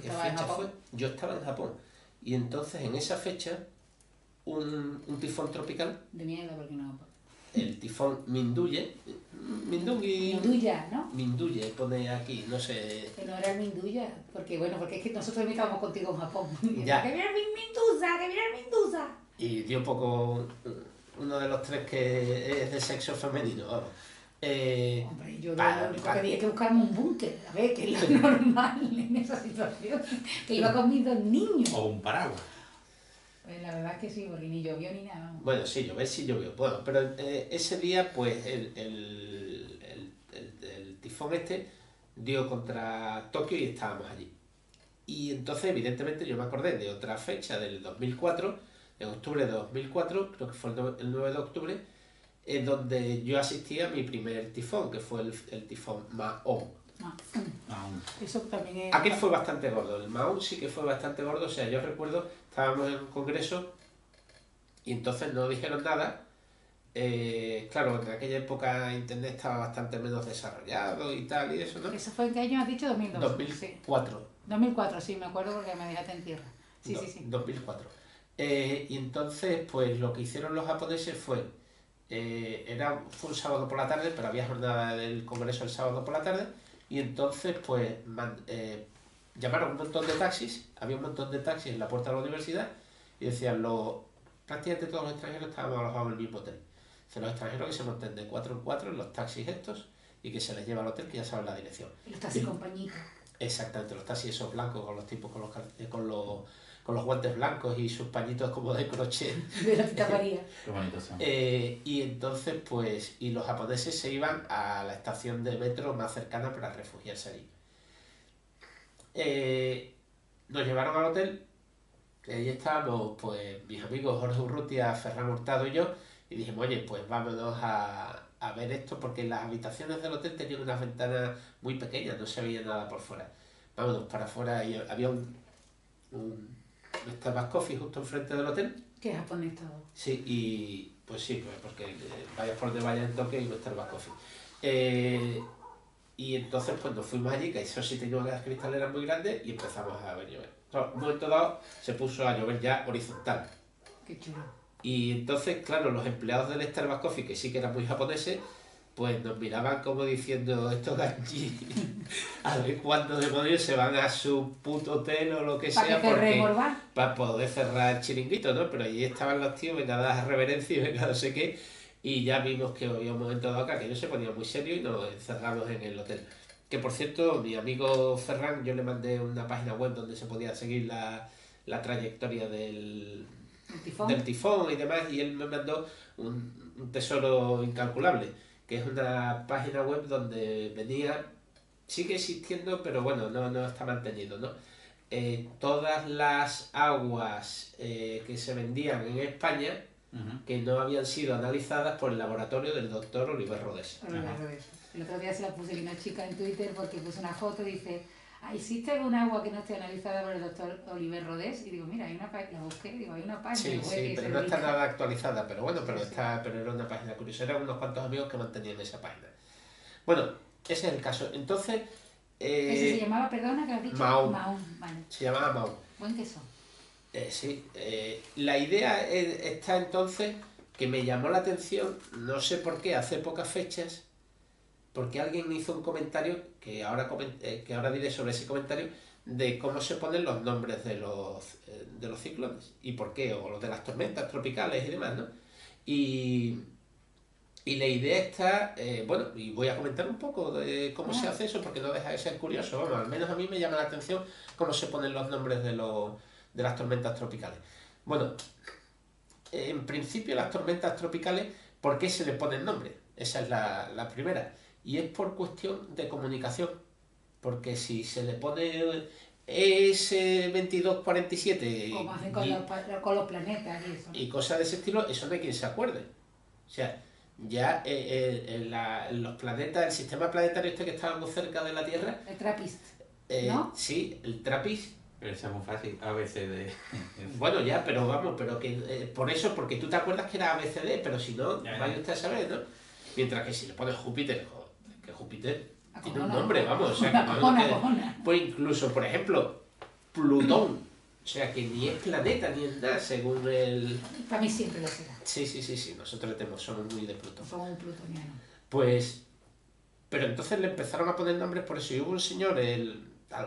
fecha fue? Yo estaba en Japón. Y entonces en esa fecha, un tifón tropical... De mierda, porque no... El tifón Minduya, ¿no? Minduya, pone aquí, no sé... Que no era Minduya, porque es que nosotros también estábamos contigo en Japón. Ya. ¡Que viene Mindusa! Y dio un poco uno de los 3 que es de sexo femenino, vamos. Hombre, yo tenía que buscarme un búnker, a ver, que es lo normal en esa situación, que iba con mis 2 niños. O un paraguas. Pues la verdad es que sí, porque ni llovió ni nada. Bueno, sí llovió. Bueno, pero ese día, pues, el tifón dio contra Tokio y estábamos allí. Y entonces, evidentemente, yo me acordé de otra fecha, del 2004, en octubre de 2004, creo que fue el 9 de octubre, en donde yo asistí a mi primer tifón, que fue el tifón Maon. Eso también es... Aquel fue bastante gordo, el Maon sí que fue bastante gordo, o sea, yo recuerdo, estábamos en un congreso y entonces no dijeron nada. Claro, en aquella época internet estaba bastante menos desarrollado y tal y eso, ¿no? ¿Eso fue en qué año has dicho? 2002. 2004. Sí. 2004, sí, me acuerdo porque me dejaste en tierra. Sí. 2004. Y entonces, pues lo que hicieron los japoneses fue un sábado por la tarde, pero había jornada del congreso el sábado por la tarde, y entonces pues llamaron un montón de taxis, había un montón de taxis en la puerta de la universidad, y decían, prácticamente todos los extranjeros estábamos alojados en el mismo hotel. Los extranjeros que se monten de 4 en 4 en los taxis estos, y que se les lleva al hotel, que ya saben la dirección. Los taxis compañitos. Exactamente, los taxis esos blancos, con los tipos con los guantes blancos y sus pañitos como de crochet. De la Tita María. Qué bonito son. Y entonces, pues, y los japoneses se iban a la estación de metro más cercana para refugiarse allí. Nos llevaron al hotel Ahí estábamos, pues, mis amigos Jorge Urrutia, Ferran Hurtado y yo, y dijimos, oye, pues vámonos a ver esto, porque las habitaciones del hotel tenían unas ventanas muy pequeñas, no se veía nada por fuera. Vámonos para afuera y había un Starbucks Coffee justo enfrente del hotel. Que es japonés todo. Sí, y pues sí, pues porque vayas por donde vayas en Tokio y un Starbucks Coffee. Y entonces pues nos fuimos allí, que eso sí tenía unas cristaleras muy grandes y empezamos a ver llover. Entonces, un momento dado se puso a llover ya horizontal. Qué chulo. Y entonces, claro, los empleados del Starbucks Coffee, que sí que eran muy japoneses, pues nos miraban como diciendo, estos ganchis, a ver cuándo demonios se van a su puto hotel o lo que sea, para poder cerrar el chiringuito, ¿no? Pero allí estaban los tíos, venga, dar reverencia y venga, no sé qué, y ya vimos que había un momento dado acá que ellos se ponían muy serios y nos encerramos en el hotel. Que por cierto, mi amigo Ferran, yo le mandé una página web donde se podía seguir la trayectoria del tifón y demás, y él me mandó un tesoro incalculable, que es una página web donde venía, sigue existiendo, pero bueno, no está mantenido, ¿no? Todas las aguas que se vendían en España que no habían sido analizadas por el laboratorio del doctor Oliver Rodés. El otro día se la puse una chica en Twitter porque puso una foto y dice, ¿existe algún agua que no esté analizada por el doctor Oliver Rodés? Y digo, mira, hay una página, la busqué, digo, hay una página. Sí, pero no está nada actualizada, pero bueno, pero era una página curiosa, eran unos cuantos amigos que mantenían esa página. Bueno, ese es el caso. Entonces... ¿Ese se llamaba, perdona, que has dicho? Mahón. Vale. Se llamaba Mahón. Buen queso. Sí, la idea está entonces que me llamó la atención, no sé por qué, hace pocas fechas, porque alguien hizo un comentario, que ahora diré sobre ese comentario, de cómo se ponen los nombres de los ciclones, y por qué, o los de las tormentas tropicales y demás, ¿no? Y la idea está, bueno, y voy a comentar un poco de cómo se hace eso, porque no deja de ser curioso, bueno, al menos a mí me llama la atención cómo se ponen los nombres de las tormentas tropicales. Bueno, en principio las tormentas tropicales, ¿por qué se le ponen nombre? Esa es la primera. Y es por cuestión de comunicación. Porque si se le pone ES2247 como hacen con los planetas y eso, ¿no? Y cosas de ese estilo, eso no hay quien se acuerde. O sea, ya los planetas, el sistema planetario este que está muy cerca de la Tierra... El TRAPPIST, ¿no? Sí, el TRAPPIST. Pero eso es muy fácil, ABCD. Bueno, ya, pero vamos, pero que por eso, porque tú te acuerdas que era ABCD, pero si no, vaya usted a saber, ¿no? Mientras que si le pones Júpiter, joder, que Júpiter tiene un nombre, vamos, o sea, que pues incluso, por ejemplo, Plutón, o sea, que ni es planeta ni es nada, según el... Para mí siempre lo será. Sí, nosotros somos muy de Plutón. Somos un plutoniano. Pues, pero entonces le empezaron a poner nombres por eso, y hubo un señor,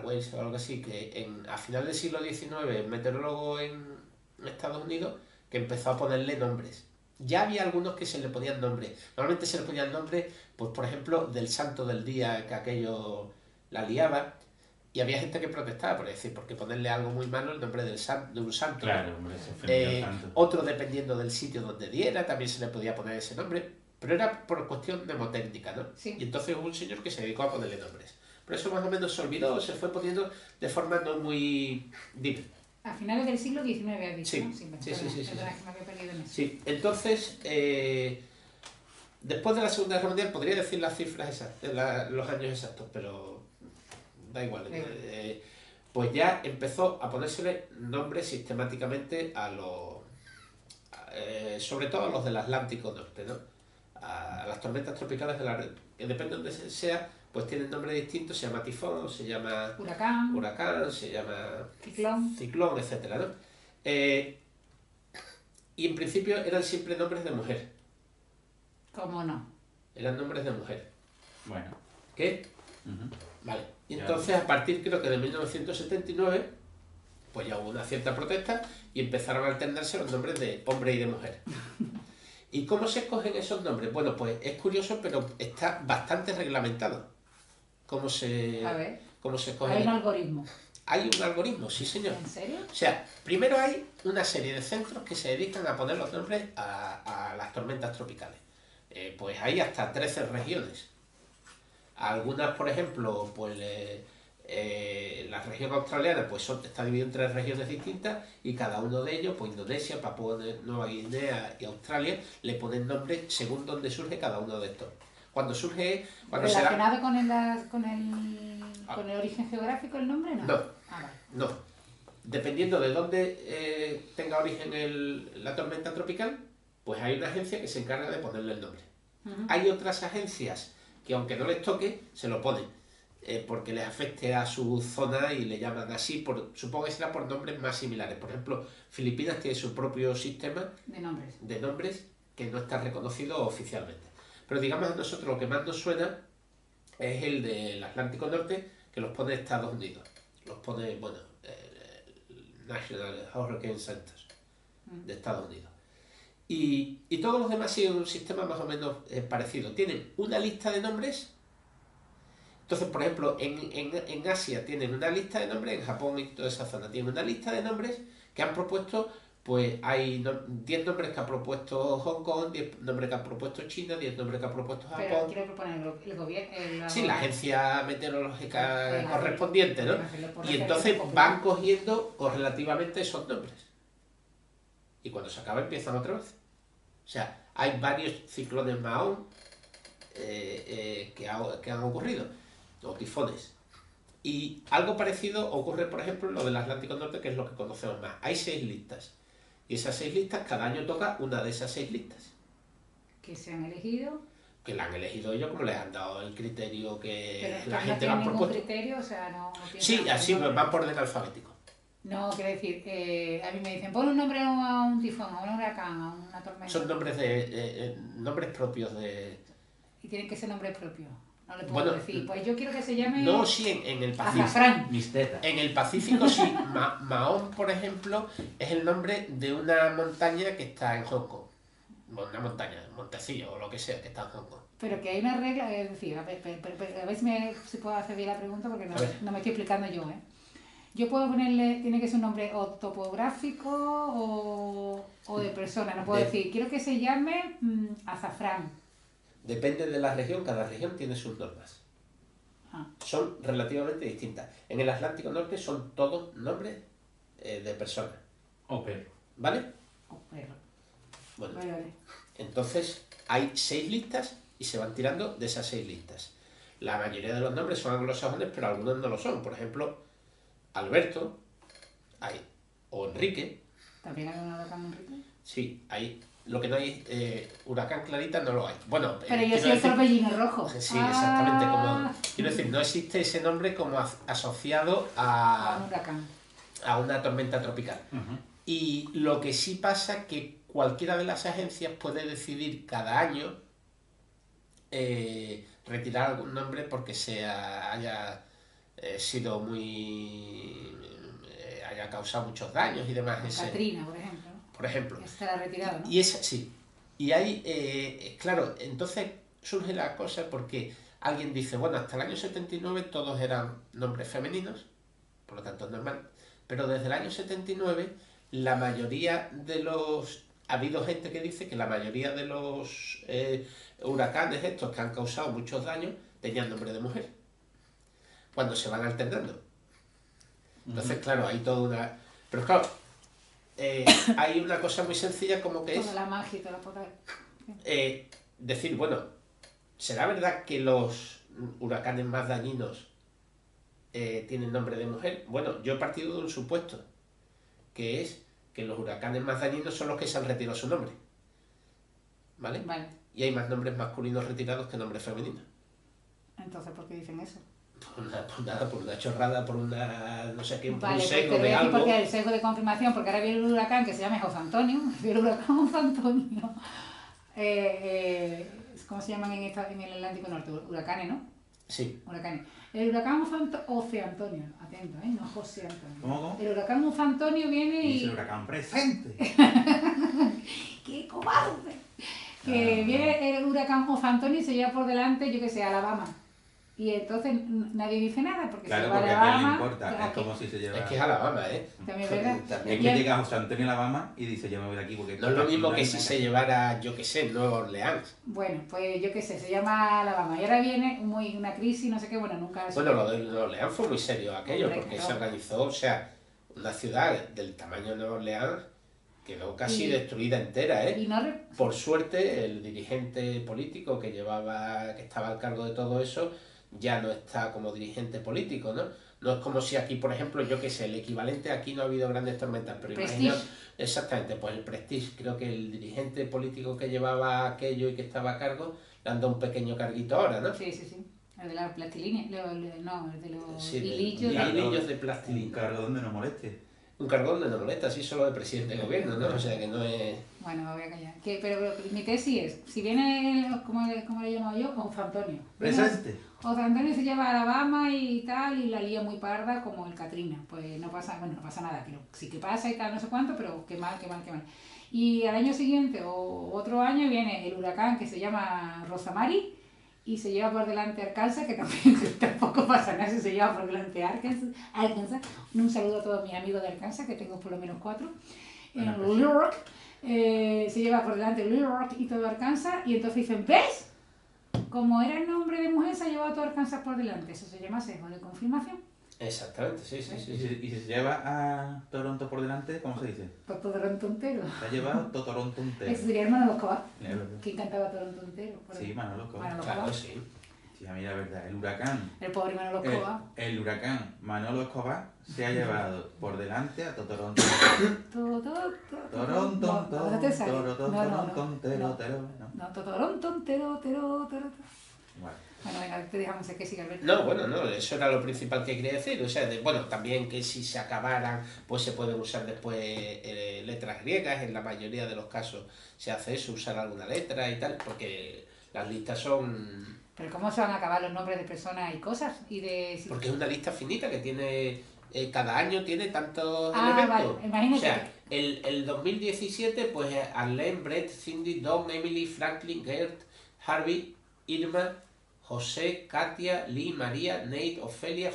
Wells o algo así, que a final del siglo XIX, meteorólogo en Estados Unidos, que empezó a ponerle nombres. Ya había algunos que se le ponían nombres. Normalmente se le ponían nombres, pues por ejemplo, del santo del día que aquello la liaba. Y había gente que protestaba por decir, porque ponerle algo muy malo el nombre de un santo. Claro, hombre, se ofendía tanto. Otro, dependiendo del sitio donde diera, también se le podía poner ese nombre. Pero era por cuestión mnemotécnica, ¿no? Sí. Y entonces hubo un señor que se dedicó a ponerle nombres. Pero eso más o menos se olvidó, se fue poniendo de forma no muy... Dime. A finales del siglo XIX, has dicho, sí. ¿no? Sí. Me había perdido en eso. Sí, entonces, después de la Segunda Guerra Mundial, podría decir las cifras exactas, los años exactos, pero da igual. Pues ya empezó a ponérsele nombres sistemáticamente a sobre todo a los del Atlántico Norte, ¿no? A las tormentas tropicales de la red, que depende de donde sea, pues tienen nombre distinto, se llama tifón, se llama huracán, se llama ciclón, etcétera, ¿no? Y en principio eran siempre nombres de mujer. ¿Cómo no? Eran nombres de mujer. Bueno. ¿Qué? Vale. Y entonces a partir creo que de 1979, pues ya hubo una cierta protesta y empezaron a alternarse los nombres de hombre y de mujer. ¿Y cómo se escogen esos nombres? Bueno, pues es curioso, pero está bastante reglamentado. ¿Cómo se escoge? Hay un algoritmo. Hay un algoritmo, sí señor. ¿En serio? O sea, primero hay una serie de centros que se dedican a poner los nombres a las tormentas tropicales. Pues hay hasta 13 regiones. Algunas, por ejemplo, pues La región australiana pues está dividida en 3 regiones distintas y cada uno de ellos, pues Indonesia, Papúa Nueva Guinea y Australia, le ponen nombre según donde surge cada uno de estos. Cuando surge... ¿Relacionado con el origen geográfico el nombre? No. No, Vale. no. Dependiendo de dónde tenga origen la tormenta tropical, pues hay una agencia que se encarga de ponerle el nombre. Hay otras agencias que aunque no les toque, se lo ponen. Porque les afecte a su zona y le llaman así, supongo que será por nombres más similares. Por ejemplo, Filipinas tiene su propio sistema de nombres que no está reconocido oficialmente. Pero digamos a nosotros lo que más nos suena es el del Atlántico Norte, que los pone Estados Unidos. Los pone, bueno, National Hurricane Center de Estados Unidos. Y todos los demás siguen un sistema más o menos parecido. Tienen una lista de nombres. Entonces, por ejemplo, en Asia tienen una lista de nombres, en Japón y toda esa zona tienen una lista de nombres que han propuesto, pues hay 10 nombres que ha propuesto Hong Kong, 10 nombres que ha propuesto China, 10 nombres que ha propuesto Japón. Pero quiero proponer el gobierno... Sí, la agencia meteorológica correspondiente, ¿no? Y entonces van cogiendo correlativamente esos nombres. Y cuando se acaba empiezan otra vez. O sea, hay varios ciclones Mahón que han ocurrido. O tifones. Y algo parecido ocurre, por ejemplo, en lo del Atlántico Norte, que es lo que conocemos más. Hay 6 listas. Y esas 6 listas, cada año toca una de esas 6 listas. ¿Que se han elegido? Que la han elegido ellos, como les han dado el criterio que pero la gente no va a propuesto. Criterio, o sea, no Sí, así van por orden alfabético. No, quiero decir, a mí me dicen, pon un nombre a un tifón, a un huracán, a una tormenta. Son nombres nombres propios de... Y tienen que ser nombres propios. No le puedo decir, pues yo quiero que se llame... No, sí, en el Pacífico. Azafrán. Mis tetas. En el Pacífico sí. Mahón, por ejemplo, es el nombre de una montaña que está en Hong Kong. Una montaña, Montecillo o lo que sea, que está en Hong Kong. Pero que hay una regla, es decir, a ver si puedo hacer bien la pregunta porque no me estoy explicando yo, ¿eh? Yo puedo ponerle, tiene que ser un nombre o topográfico o de persona, no puedo decir, quiero que se llame Azafrán. Depende de la región, cada región tiene sus normas. Son relativamente distintas. En el Atlántico Norte son todos nombres de personas. O perro. ¿Vale? O perro. Bueno, Vale. Entonces hay 6 listas y se van tirando de esas 6 listas. La mayoría de los nombres son anglosajones, pero algunos no lo son. Por ejemplo, Alberto, o Enrique. ¿También hay un huracán Enrique? Sí, hay. Lo que no hay, huracán Clarita no lo hay. Bueno, pero yo soy el torbellino rojo. Sí, exactamente. Quiero decir, no existe ese nombre como asociado a un huracán. A una tormenta tropical. Y lo que sí pasa es que cualquiera de las agencias puede decidir cada año retirar algún nombre porque haya sido haya causado muchos daños y demás. Katrina, por ejemplo. Por ejemplo. Estará retirado, ¿no? Y sí. Y hay, claro, entonces surge la cosa porque alguien dice, bueno, hasta el año 79 todos eran nombres femeninos, por lo tanto es normal, pero desde el año 79 la mayoría de los... Ha habido gente que dice que la mayoría de los huracanes estos que han causado muchos daños tenían nombre de mujer, cuando se van alternando. Entonces, claro, hay toda una... Pero claro, hay una cosa muy sencilla como que toda la magia y toda la poder. Decir, bueno, ¿será verdad que los huracanes más dañinos tienen nombre de mujer? Bueno, yo he partido de un supuesto, que es que los huracanes más dañinos son los que se han retirado su nombre. ¿Vale? Vale. Y hay más nombres masculinos retirados que nombres femeninos. Entonces, ¿por qué dicen eso? Por una chorrada, por una, no sé qué, vale, un sesgo pues de algo. Porque el sesgo de confirmación, porque ahora viene un huracán que se llama José Antonio, viene el huracán José Antonio. ¿Cómo se llaman en el Atlántico Norte? Huracanes, ¿no? Sí. Huracanes. El huracán José Antonio, atento, no José Antonio. ¿Cómo? El huracán José Antonio viene y... Es el huracán presente. ¡Qué cobarde! Que viene el huracán José Antonio y se lleva por delante, yo que sé, Alabama. Y entonces nadie dice nada porque Claro, se va porque a a quién le Alabama. importa, es como si se lleva... Es que es Alabama, También es verdad. También Es que llega José Antonio Alabama y dice, yo me voy de aquí porque... no es lo aquí mismo no que hay si nada se llevara, yo qué sé, Nueva Orleans. Bueno, pues yo qué sé, se llama Alabama. Y ahora viene una crisis, no sé qué, bueno, nunca... Bueno, lo de Nueva Orleans fue muy serio aquello, Hombre, porque claro. se organizó, o sea, una ciudad del tamaño de Nueva Orleans quedó casi Y- destruida entera, Y no re- Por suerte, el dirigente político que estaba al cargo de todo eso, ya no está como dirigente político, ¿no? No es como si aquí, por ejemplo, yo qué sé, el equivalente aquí no ha habido grandes tormentas, pero Prestige. imagina, exactamente, pues el Prestige, creo que el dirigente político que llevaba aquello y que estaba a cargo, le han dado un pequeño carguito ahora, ¿no? Sí, sí, sí. El de la plastilina, no, el de los Sí, hilillos. hilillos de Un plastilina. cargo donde no moleste. Un cargón de molesta, así solo de presidente de gobierno, ¿no? O sea que no es... Bueno, me voy a callar. Pero mi tesis es, si viene, ¿cómo le he llamado yo? José Antonio. Presente. José Antonio se lleva a Alabama y tal, y la lía muy parda como el Katrina. Pues no pasa nada, pero sí que pasa y tal, no sé cuánto, pero qué mal. Y al año siguiente o otro año viene el huracán que se llama Rosamari y se lleva por delante Arkansas, que también tampoco pasa nada si se lleva por delante Arkansas. Un saludo a todos mis amigos de Arkansas, que tengo por lo menos 4. Bueno, En pues. Little Rock, se lleva por delante Little Rock y todo Arkansas, y entonces dicen, ¿ves? Como era el nombre de mujer, se ha llevado todo Arkansas por delante. Eso se llama sesgo de confirmación. Exactamente, sí. ¿Y si se lleva a Toronto por delante, cómo se dice? Pues Toronto entero. Se ha llevado todo Toronto entero. Eso sería el Manolo Escobar. Claro. ¿Quién cantaba Toronto entero? Por Sí, ahí. Manolo Escobar. Manolo Claro, Escobar. sí. Sí, a mí la verdad, el huracán. El pobre Manolo Escobar. El huracán Manolo Escobar se ha llevado por delante a Toronto. Toronto, No te sale. Toronto, No, Toronto entero. Bueno, Bueno, venga, te dejamos que siga Alberto. No, bueno, no, eso era lo principal que quería decir. O sea, bueno, también que si se acabaran, pues se pueden usar después letras griegas. En la mayoría de los casos se hace eso, usar alguna letra y tal, porque las listas son... Pero ¿cómo se van a acabar los nombres de personas y cosas? Y de... Porque es una lista finita que tiene... cada año tiene tantos Ah, elementos. vale, imagínate O sea, el 2017, pues Arlene, Brett, Cindy, Dawn, Emily, Franklin, Gert, Harvey, Irma, José, Katia, Lee, María, Nate, Ofelia,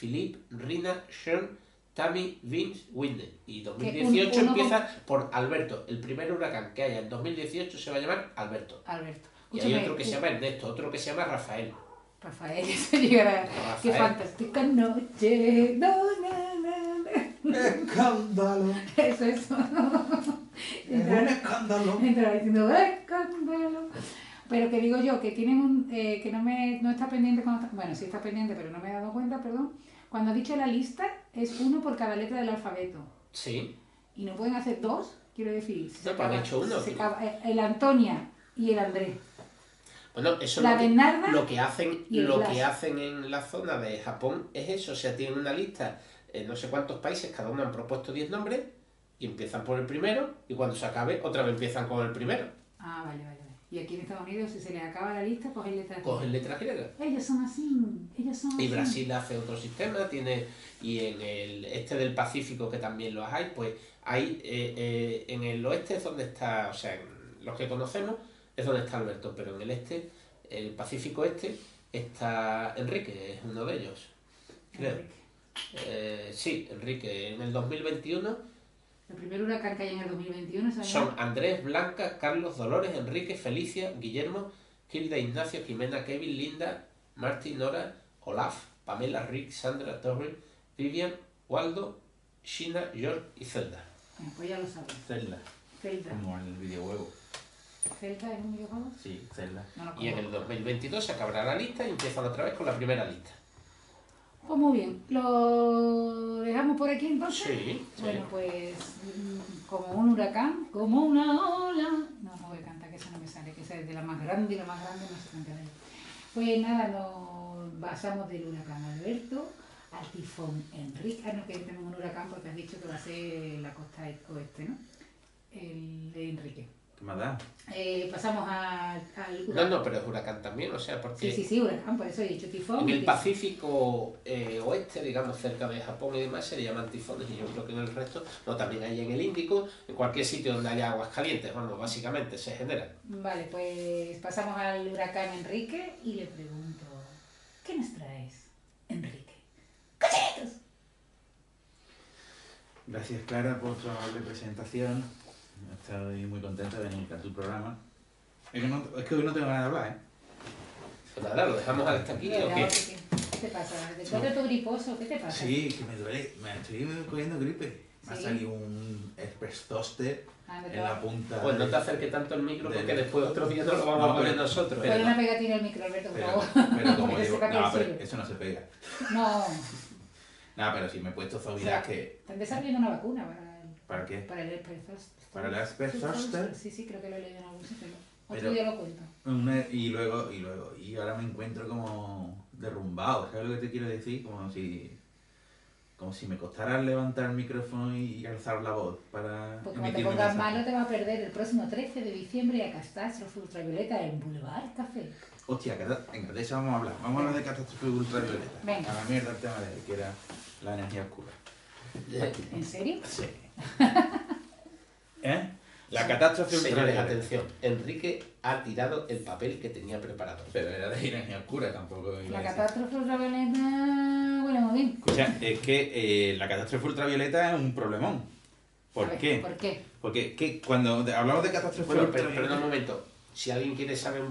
Philip, Rina, Sean, Tammy, Vince, Whitney. Y 2018 uno empieza por Alberto. El primer huracán que haya en 2018 se va a llamar Alberto. Alberto. Y hay otro que se llama Ernesto, otro que se llama Rafael. Rafael, eso llegará. Qué Rafael. fantástica noche. No. ¡Escándalo! Eso. ¡Es un escándalo! Entraba diciendo escándalo. Pero que digo yo, que tienen que no está pendiente bueno, sí está pendiente, pero no me he dado cuenta, perdón. Cuando he dicho la lista, es uno por cada letra del alfabeto. Sí. Y no pueden hacer dos, quiero decir. No, pero han hecho uno. El Antonia y el Andrés. Bueno, eso La es Bernarda lo que hacen, y el lo Blas. que hacen en la zona de Japón es eso, o sea, tienen una lista en no sé cuántos países, cada uno han propuesto 10 nombres y empiezan por el primero y cuando se acabe otra vez empiezan con el primero. Ah, vale. Y aquí en Estados Unidos, si se les acaba la lista, cogen letras. Cogen letras griegas. Ellos son así. Y Brasil hace otro sistema, y en el este del Pacífico, que también los hay, pues hay en el oeste es donde está, o sea, en los que conocemos es donde está Alberto, pero en el este, el Pacífico este, está Enrique, es uno de ellos, creo. Sí, Enrique, en el 2021 El primer huracán que hay en el 2021 se son Andrés, Blanca, Carlos, Dolores, Enrique, Felicia, Guillermo, Hilda, Ignacio, Jimena, Kevin, Linda, Martín, Nora, Olaf, Pamela, Rick, Sandra, Torre, Vivian, Waldo, Shina, George y Zelda. Bueno, pues ya lo sabes. Zelda. Zelda. Como en el videojuego. ¿Zelda es un videojuego? Sí, Zelda. No lo Y en el 2022 se acabará la lista y empiezan otra vez con la primera lista. Pues muy bien, ¿lo dejamos por aquí entonces? Sí, Bueno, pues como un huracán, como una ola. No voy a cantar, que eso no me sale, que esa es de la más grande y la más grande no se canta de ahí. Pues nada, nos basamos del huracán Alberto al tifón Enrique. Ah, no, que tenemos un huracán porque has dicho que va a ser la costa oeste, ¿no? El de Enrique. ¿Qué más da? Pasamos al No, huracán. no, pero es huracán también, o sea, porque Sí, huracán, por eso he dicho tifón. en el tifón. Pacífico oeste, digamos, cerca de Japón y demás, se le llaman tifones, y yo creo que en el resto, no, también hay en el Índico, en cualquier sitio donde haya aguas calientes, vamos, básicamente se generan. Vale, pues pasamos al huracán Enrique y le pregunto, ¿qué nos traes, Enrique? ¡Cochinitos! Gracias, Clara, por tu amable presentación. Estoy muy contento de venir a tu programa. Es que hoy no tengo ganas de hablar, ¿eh? Pues nada, lo dejamos hasta aquí, ¿o qué? ¿Qué te pasa? ¿De todo tu griposo? ¿Qué te pasa? Sí, que me duele. Me estoy cogiendo gripe. Me ha ¿Sí? salido un Zoster en la punta. Pues no te acerques tanto el micro porque del- después otro día no lo vamos a poner nosotros. Pon una pegatina al micro, Alberto, por Pero, favor. pero como Porque digo, sepa que no, es pero suyo. eso no se pega. No. Nada, pero sí me he puesto O sea, Zovidac que... te han desarrollado una vacuna ¿Para qué? para el Asperger's. ¿Para el Asperger's? Sí, sí, creo que lo he leído en algún sitio. Otro Pero- día lo cuento. Y ahora me encuentro como derrumbado, ¿sabes lo que te quiero decir? Como si me costara levantar el micrófono y alzar la voz para Pues como te emitir mi pongas mensaje. malo te va a perder el próximo 13 de diciembre a Catástrofe Ultravioleta en Boulevard Café. Hostia, venga, de eso vamos a hablar. Vamos a hablar de catástrofe ultravioleta. Venga. A la mierda el tema de hoy, que era la energía oscura. ¿En serio? Sí. ¿Eh? La catástrofe Señores, ultravioleta. atención. Enrique ha tirado el papel que tenía preparado. Pero era de energía oscura, tampoco iba La a decir. catástrofe ultravioleta huele muy bien. Escucha, es que la catástrofe ultravioleta es un problemón. A ¿Por ver, qué? ¿Por qué? Porque cuando hablamos de catástrofe Bueno, pero ultravioleta... un momento. Si alguien quiere saber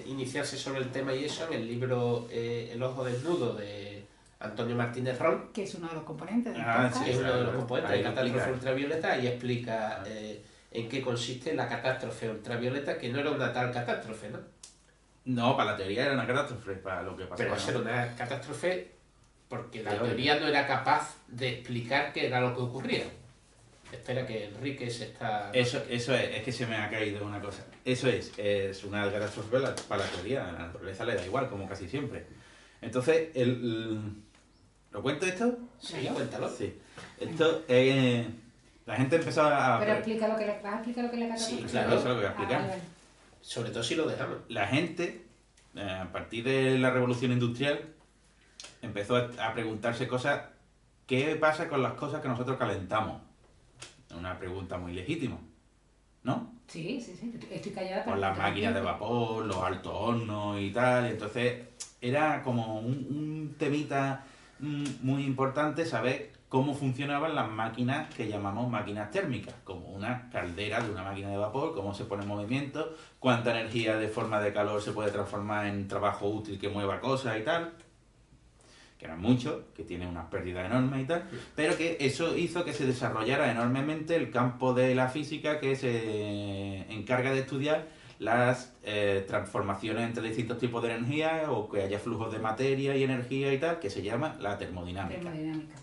iniciarse sobre el tema y eso, en el libro El ojo desnudo de Antonio Martínez Ron, Que es uno de los componentes del Ah, podcast. que es uno de los claro. componentes Ahí de lo catástrofe explica. ultravioleta, y explica en qué consiste la catástrofe ultravioleta, que no era una tal catástrofe, ¿no? No, para la teoría era una catástrofe, para lo que pasó. Pero eso era una catástrofe porque la Teórica. teoría no era capaz de explicar qué era lo que ocurría. Espera que Enrique se está... Eso es que se me ha caído una cosa. Eso es una catástrofe para la teoría, a la naturaleza le da igual, como casi siempre. Entonces, ¿lo cuento esto? Sí, Claro. cuéntalo. Sí. Esto, la gente empezó a... Pero explica lo que le, ¿vas a explicar lo que es la catástrofe? Sí, claro. Eso es lo que voy a Ah, explicar. vale, vale. Sobre todo si lo dejamos. La gente, a partir de la revolución industrial, empezó a preguntarse cosas. ¿Qué pasa con las cosas que nosotros calentamos? Una pregunta muy legítima, ¿no? Sí, sí, sí. Estoy callada. Por las máquinas de vapor, los altos hornos y tal. Entonces, era como un temita muy importante saber cómo funcionaban las máquinas que llamamos máquinas térmicas, como una caldera de una máquina de vapor, cómo se pone en movimiento, cuánta energía de forma de calor se puede transformar en trabajo útil que mueva cosas y tal, que eran muchos, que tienen unas pérdidas enormes y tal, pero que eso hizo que se desarrollara enormemente el campo de la física que se encarga de estudiar las transformaciones entre distintos tipos de energía o que haya flujos de materia y energía y tal, que se llama la termodinámica. Termodinámica.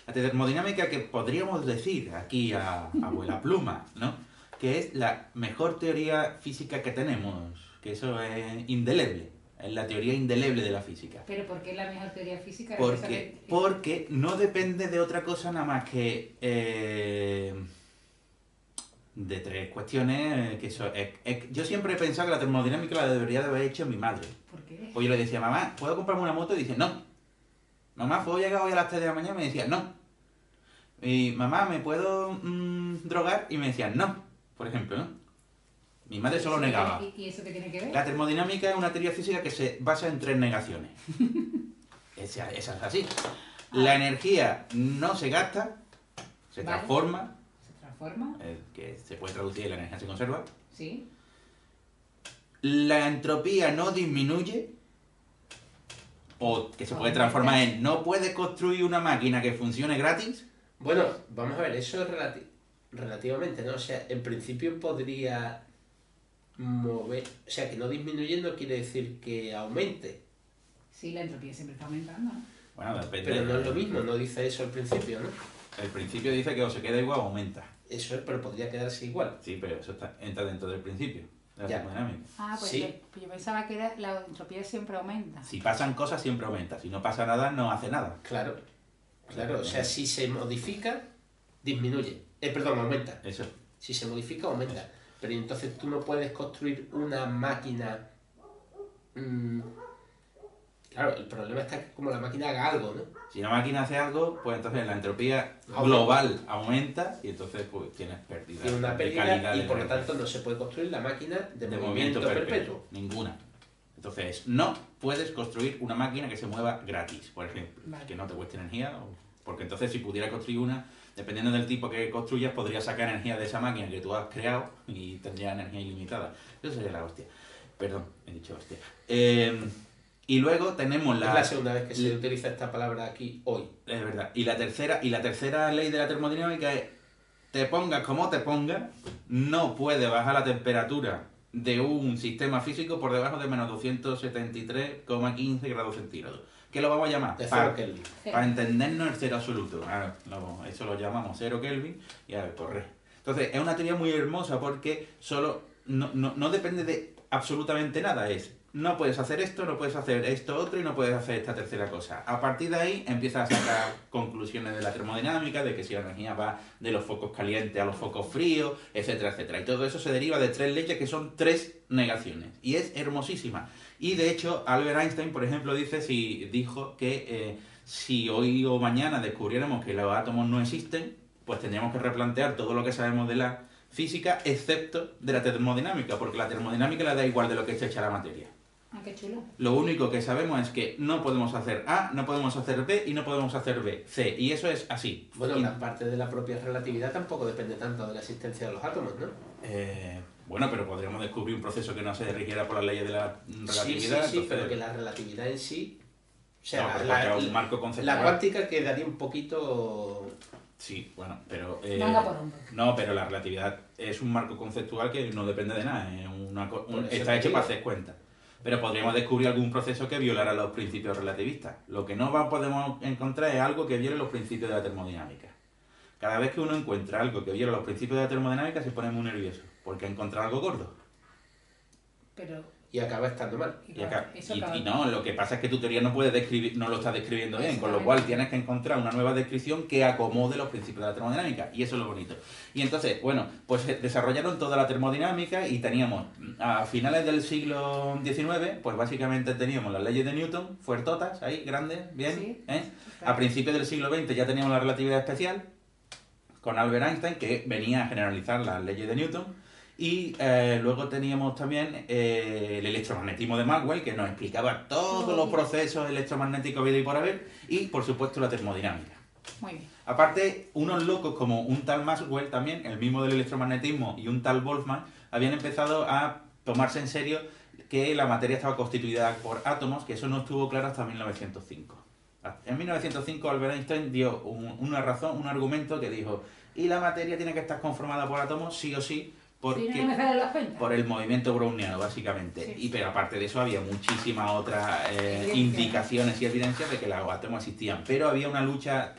La termodinámica que podríamos decir aquí a abuela pluma, ¿no? Que es la mejor teoría física que tenemos, que eso es indeleble, es la teoría indeleble de la física. Pero ¿por qué es la mejor teoría física? Porque no depende de otra cosa nada más que de tres cuestiones que yo siempre he pensado que la termodinámica la debería de haber hecho mi madre. ¿Por qué? Pues yo le decía, mamá, ¿puedo comprarme una moto? Y dice, no. Mamá, ¿puedo llegar hoy a las 3 de la mañana? Y me decía, no. Y mamá, ¿me puedo drogar? Y me decía, no. Por ejemplo, ¿no? Mi madre solo negaba. ¿Y eso qué tiene que ver? La termodinámica es una teoría física que se basa en tres negaciones. Esa es así. La energía no se gasta, se Vale. transforma, ¿Se transforma? que se puede traducir, la energía se conserva. Sí. La entropía no disminuye, o que se puede transformar en no puedes construir una máquina que funcione gratis. Bueno, vamos a ver, eso es relativamente, ¿no? O sea, en principio podría mover... O sea, que no disminuyendo quiere decir que aumente. Sí, la entropía siempre está aumentando, ¿no? Bueno, depende. Pero no es lo mismo, no dice eso al principio, ¿no? El principio dice que o se queda igual o aumenta. Eso es, pero podría quedarse igual. Sí, pero eso entra dentro del principio de la Ya. termodinámica. Ah, pues Sí. yo pensaba que la entropía siempre aumenta. Si pasan cosas, siempre aumenta. Si no pasa nada, no hace nada. Claro, claro. O sea, si se modifica, disminuye. Perdón, aumenta. Eso. Si se modifica, aumenta. Pero entonces tú no puedes construir una máquina... Claro, el problema está que como la máquina haga algo, ¿no? Si una máquina hace algo, pues entonces la entropía Aumenta. global aumenta y entonces pues tienes pérdida Tiene una de pérdida calidad y de por lo energía. tanto no se puede construir la máquina de de movimiento perpetuo. Ninguna. Entonces, no puedes construir una máquina que se mueva gratis, por ejemplo, Vale. que no te cueste energía, porque entonces si pudiera construir una, dependiendo del tipo que construyas, podrías sacar energía de esa máquina que tú has creado y tendrías energía ilimitada. Eso sería la hostia. Perdón, he dicho hostia. Y luego tenemos Es la segunda vez que se utiliza esta palabra aquí hoy. Es verdad. Y la tercera ley de la termodinámica es: te pongas como te pongas, no puede bajar la temperatura de un sistema físico por debajo de menos 273,15 grados centígrados. ¿Qué lo vamos a llamar? De cero Kelvin. Para entendernos el cero absoluto. Eso lo llamamos cero Kelvin y a ver, corre. Entonces, es una teoría muy hermosa porque no depende de absolutamente nada. No puedes hacer esto, no puedes hacer esto otro y no puedes hacer esta tercera cosa. A partir de ahí empiezas a sacar conclusiones de la termodinámica, de que si la energía va de los focos calientes a los focos fríos, etcétera, etcétera. Y todo eso se deriva de 3 leyes que son 3 negaciones. Y es hermosísima. Y de hecho, Albert Einstein, por ejemplo, dijo que si hoy o mañana descubriéramos que los átomos no existen, pues tendríamos que replantear todo lo que sabemos de la física, excepto de la termodinámica, porque la termodinámica le da igual de lo que esté hecha la materia. Ah, qué chulo. Lo único que sabemos es que no podemos hacer A, no podemos hacer B y no podemos hacer C. Y eso es así. Bueno, la parte de la propia relatividad tampoco depende tanto de la existencia de los átomos, ¿no? Bueno, pero podríamos descubrir un proceso que no se rigiera por las leyes de la relatividad. Sí, entonces, pero que la relatividad en sí... O sea, no, porque un marco conceptual. la cuántica quedaría un poquito... Sí, bueno, pero... Manga por hombro. No, pero la relatividad es un marco conceptual que no depende de nada. Está hecho para hacer cuentas. Pero podríamos descubrir algún proceso que violara los principios relativistas. Lo que no podemos encontrar es algo que viole los principios de la termodinámica. Cada vez que uno encuentra algo que viola los principios de la termodinámica se pone muy nervioso, porque ha encontrado algo gordo. Pero... Y acaba estando mal. Y no, lo que pasa es que tu teoría no lo está describiendo bien, con lo cual tienes que encontrar una nueva descripción que acomode los principios de la termodinámica, y eso es lo bonito. Y entonces, bueno, pues desarrollaron toda la termodinámica y teníamos, a finales del siglo XIX, pues básicamente teníamos las leyes de Newton, fuertotas, ahí, grandes, bien, Sí, A principios del siglo XX ya teníamos la relatividad especial, con Albert Einstein, que venía a generalizar las leyes de Newton. Y luego teníamos también el electromagnetismo de Maxwell, que nos explicaba todos los procesos electromagnéticos habidos y por haber, y por supuesto la termodinámica. Muy bien. Aparte, unos locos como un tal Maxwell también, el mismo del electromagnetismo, y un tal Boltzmann, habían empezado a tomarse en serio que la materia estaba constituida por átomos, que eso no estuvo claro hasta 1905. En 1905 Albert Einstein dio un argumento que dijo: y la materia tiene que estar conformada por átomos sí o sí, porque Sí, no me salen las cuentas. por el movimiento browniano, básicamente. Sí. Pero aparte de eso había muchísimas otras indicaciones y evidencias de que los átomos existían. Pero había una lucha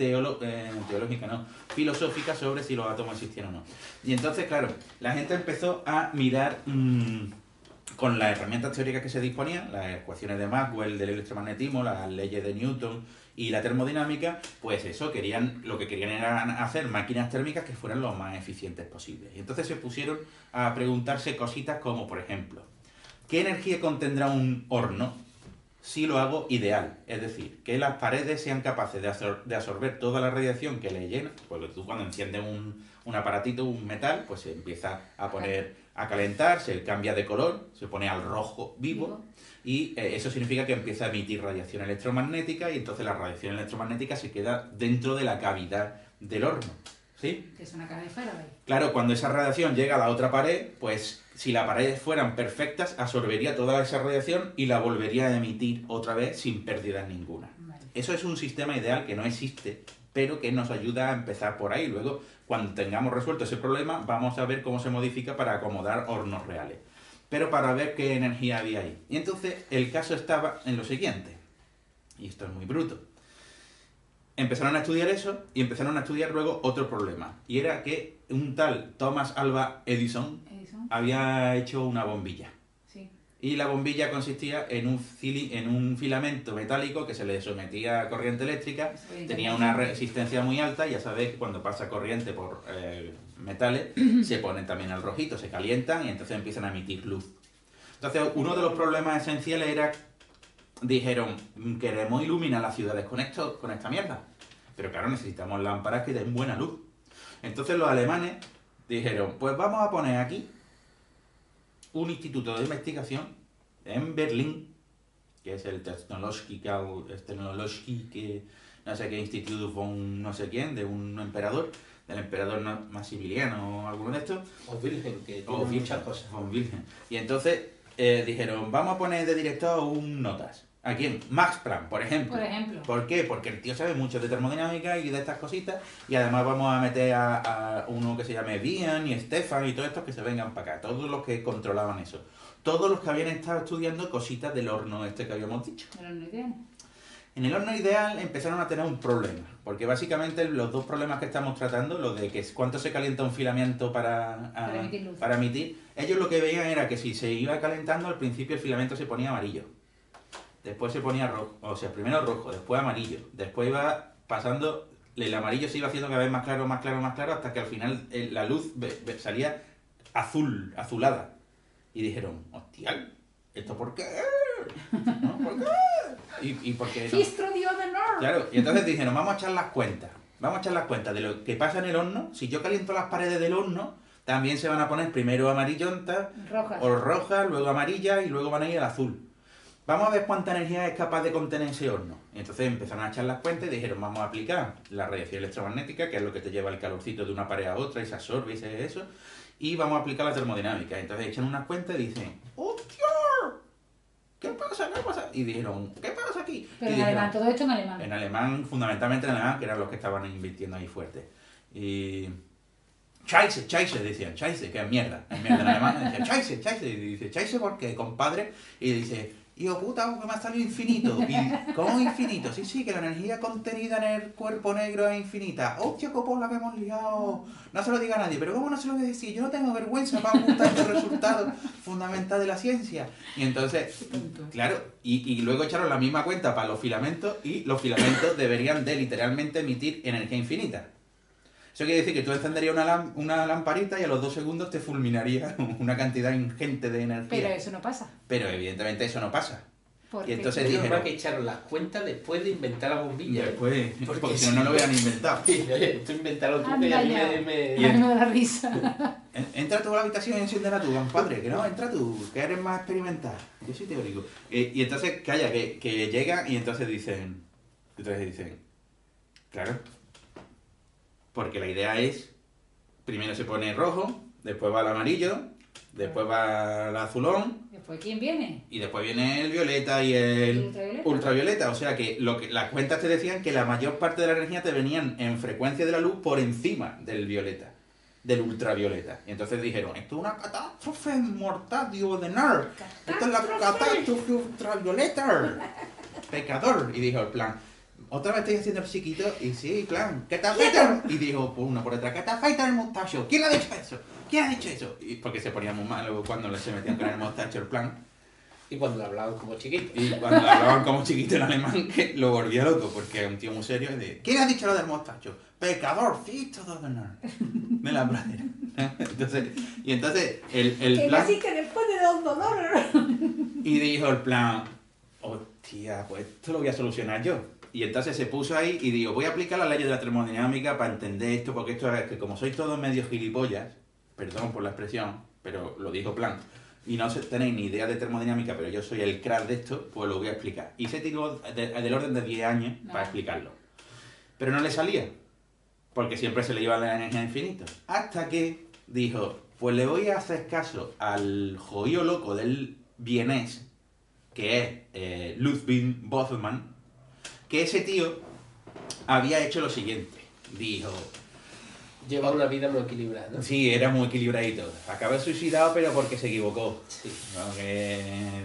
filosófica sobre si los átomos existían o no. Y entonces, claro, la gente empezó a mirar con las herramientas teóricas que se disponían, las ecuaciones de Maxwell, del electromagnetismo, las leyes de Newton y la termodinámica, pues eso, lo que querían era hacer máquinas térmicas que fueran lo más eficientes posibles. Y entonces se pusieron a preguntarse cositas como, por ejemplo, ¿qué energía contendrá un horno si lo hago ideal? Es decir, que las paredes sean capaces de absorber toda la radiación que le llena, porque tú cuando enciendes un aparatito, un metal, pues se empieza a poner a calentar, se cambia de color, se pone al rojo vivo. Y eso significa que empieza a emitir radiación electromagnética y entonces la radiación electromagnética se queda dentro de la cavidad del horno. ¿Sí? Que es una caja de Faraday. Claro, cuando esa radiación llega a la otra pared, pues si las paredes fueran perfectas, absorbería toda esa radiación y la volvería a emitir otra vez sin pérdida ninguna. Vale. Eso es un sistema ideal que no existe, pero que nos ayuda a empezar por ahí. Luego, cuando tengamos resuelto ese problema, vamos a ver cómo se modifica para acomodar hornos reales. Pero para ver qué energía había ahí. Y entonces el caso estaba en lo siguiente, y esto es muy bruto. Empezaron a estudiar eso y empezaron a estudiar luego otro problema. Y era que un tal Thomas Alva Edison había hecho una bombilla. Sí. Y la bombilla consistía en un filamento metálico que se le sometía a corriente eléctrica, tenía una resistencia muy alta, y ya sabéis que cuando pasa corriente por metales se ponen también al rojito, se calientan y entonces empiezan a emitir luz. Entonces uno de los problemas esenciales era, dijeron, queremos iluminar las ciudades con esta mierda, pero claro, necesitamos lámparas que den buena luz. Entonces los alemanes dijeron, pues vamos a poner aquí un instituto de investigación en Berlín que es el Technologique, no sé qué Institut von no sé quién, de un emperador, del emperador Maximiliano o alguno de estos. O Virgen, que tiene O muchas cosas. Von Wilhelm. Y entonces dijeron, vamos a poner de director un notas. ¿A quién? Max Planck, por ejemplo. Por ejemplo. ¿Por qué? Porque el tío sabe mucho de termodinámica y de estas cositas. Y además vamos a meter a uno que se llame Bian y Stefan y todos estos que se vengan para acá. Todos los que controlaban eso. Todos los que habían estado estudiando cositas del horno este que habíamos dicho. Pero no ideal. En el horno ideal empezaron a tener un problema, porque básicamente los dos problemas que estamos tratando, lo de que es cuánto se calienta un filamento para emitir, ellos lo que veían era que si se iba calentando, al principio el filamento se ponía amarillo, después se ponía rojo, o sea, primero rojo, después amarillo, después iba pasando, el amarillo se iba haciendo cada vez más claro, más claro, más claro, hasta que al final la luz salía azulada. Y dijeron, hostia, ¿esto por qué? ¿No? ¿Por qué? ¿Y por qué no? Fistro dio de Nord. Claro, y entonces dijeron, vamos a echar las cuentas. Vamos a echar las cuentas de lo que pasa en el horno. Si yo caliento las paredes del horno, también se van a poner primero amarillontas, Rojas. o rojas, luego amarillas y luego van a ir al azul. Vamos a ver cuánta energía es capaz de contener ese horno. Y entonces empezaron a echar las cuentas y dijeron, vamos a aplicar la radiación electromagnética, que es lo que te lleva el calorcito de una pared a otra y se absorbe y se eso. Y vamos a aplicar la termodinámica. Entonces echan unas cuentas y dicen, ¡hostia! ¿Qué pasa? ¿Qué pasa? Y dijeron, ¿qué pasa aquí? Pero Y en dijeron, alemán, todo esto en alemán. en alemán, fundamentalmente en alemán, que eran los que estaban invirtiendo ahí fuerte. Y... Scheiße, decían, Scheiße, que es mierda en alemán. Decían, Scheiße, y dice, Scheiße, ¿por qué, compadre? Y dice, hijo puta, que me ha salido infinito. Y, ¿cómo infinito? Sí, que la energía contenida en el cuerpo negro es infinita. ¡Hostia, copón, la que hemos liado! No se lo diga a nadie, pero ¿cómo no se lo voy a decir? Yo no tengo vergüenza para ocultar este resultado fundamental de la ciencia. Y entonces, claro, y luego echaron la misma cuenta para los filamentos y los filamentos deberían de literalmente emitir energía infinita. Eso quiere decir que tú encenderías una lamparita y a los 2 segundos te fulminaría una cantidad ingente de energía. Pero eso no pasa. Pero evidentemente eso no pasa. Porque Y entonces Menos dijeron... mal que echaron las cuentas después de inventar la bombilla. Después, Porque porque si si no, no lo no- hubieran inventado. Esto inventaron tú que Anda a mí ya. me... Y- Ánimo de la risa. Entra tú a la habitación y enciéndela tú, compadre, que no, entra tú, que eres más experimental. Yo soy teórico. Y entonces, calla, que llegan y entonces dicen, claro, porque la idea es, primero se pone rojo, después va el amarillo, después va el azulón, Después, ¿quién viene? y después viene el violeta y el Ultravioleta. ultravioleta. O sea que las cuentas te decían que la mayor parte de la energía te venían en frecuencia de la luz por encima del violeta, del ultravioleta. Y entonces dijeron, esto es una catástrofe mortal, digo, de nerd. Esto es la catástrofe ultravioleta. Pecador. Y dijo el plan, otra vez estoy haciendo el chiquito, y sí, plan, ¿qué te afeita? Y dijo por uno por detrás, ¿qué te afeita el mostacho? ¿Quién ha dicho eso? ¿Quién ha dicho eso? Y porque se ponía muy malo cuando se metían con el mostacho el plan. Y cuando hablaban como chiquitos. Y cuando hablaban como chiquito en alemán, que lo volvía loco, porque es un tío muy serio. Y de, ¿quién ha dicho lo del mostacho? Pecador, fisto de la pradera. Entonces, el Que plan... naciste después de Don Dolor. Y dijo el plan, hostia, pues esto lo voy a solucionar yo. Y entonces se puso ahí y digo, voy a aplicar las leyes de la termodinámica para entender esto, porque esto es que como sois todos medios gilipollas, perdón por la expresión, pero lo dijo Planck, y no tenéis ni idea de termodinámica, pero yo soy el crack de esto, pues lo voy a explicar. Y se tiró del orden de 10 años para explicarlo. Pero no le salía, porque siempre se le iba la energía infinita. Hasta que dijo, pues le voy a hacer caso al jodido loco del vienés, que es Ludwig Boltzmann, que ese tío había hecho lo siguiente. Dijo, Lleva una vida muy equilibrada, ¿no? sí, era muy equilibradito. Acabé suicidado, pero porque se equivocó. Sí.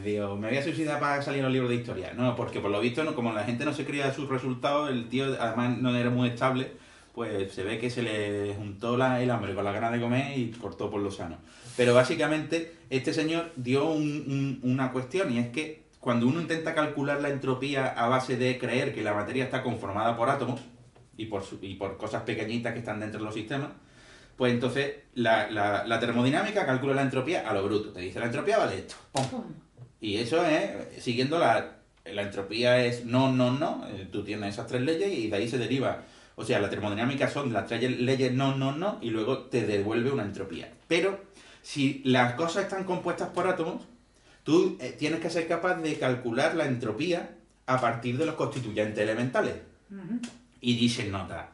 Digo, me voy a suicidar para salir en los libros de historia. No, porque por lo visto, no, como la gente no se creía sus resultados, el tío además no era muy estable, pues se ve que se le juntó el hambre con la ganas de comer y cortó por lo sano. Pero básicamente, este señor dio una cuestión, y es que cuando uno intenta calcular la entropía a base de creer que la materia está conformada por átomos, y por cosas pequeñitas que están dentro de los sistemas, pues entonces la termodinámica calcula la entropía a lo bruto. Te dice, la entropía vale esto. ¡Pum! Y eso es, siguiendo la entropía es no. Tú tienes esas 3 leyes y de ahí se deriva. O sea, la termodinámica son las 3 leyes no, y luego te devuelve una entropía. Pero si las cosas están compuestas por átomos, Tú tienes que ser capaz de calcular la entropía a partir de los constituyentes elementales. Y dice nota,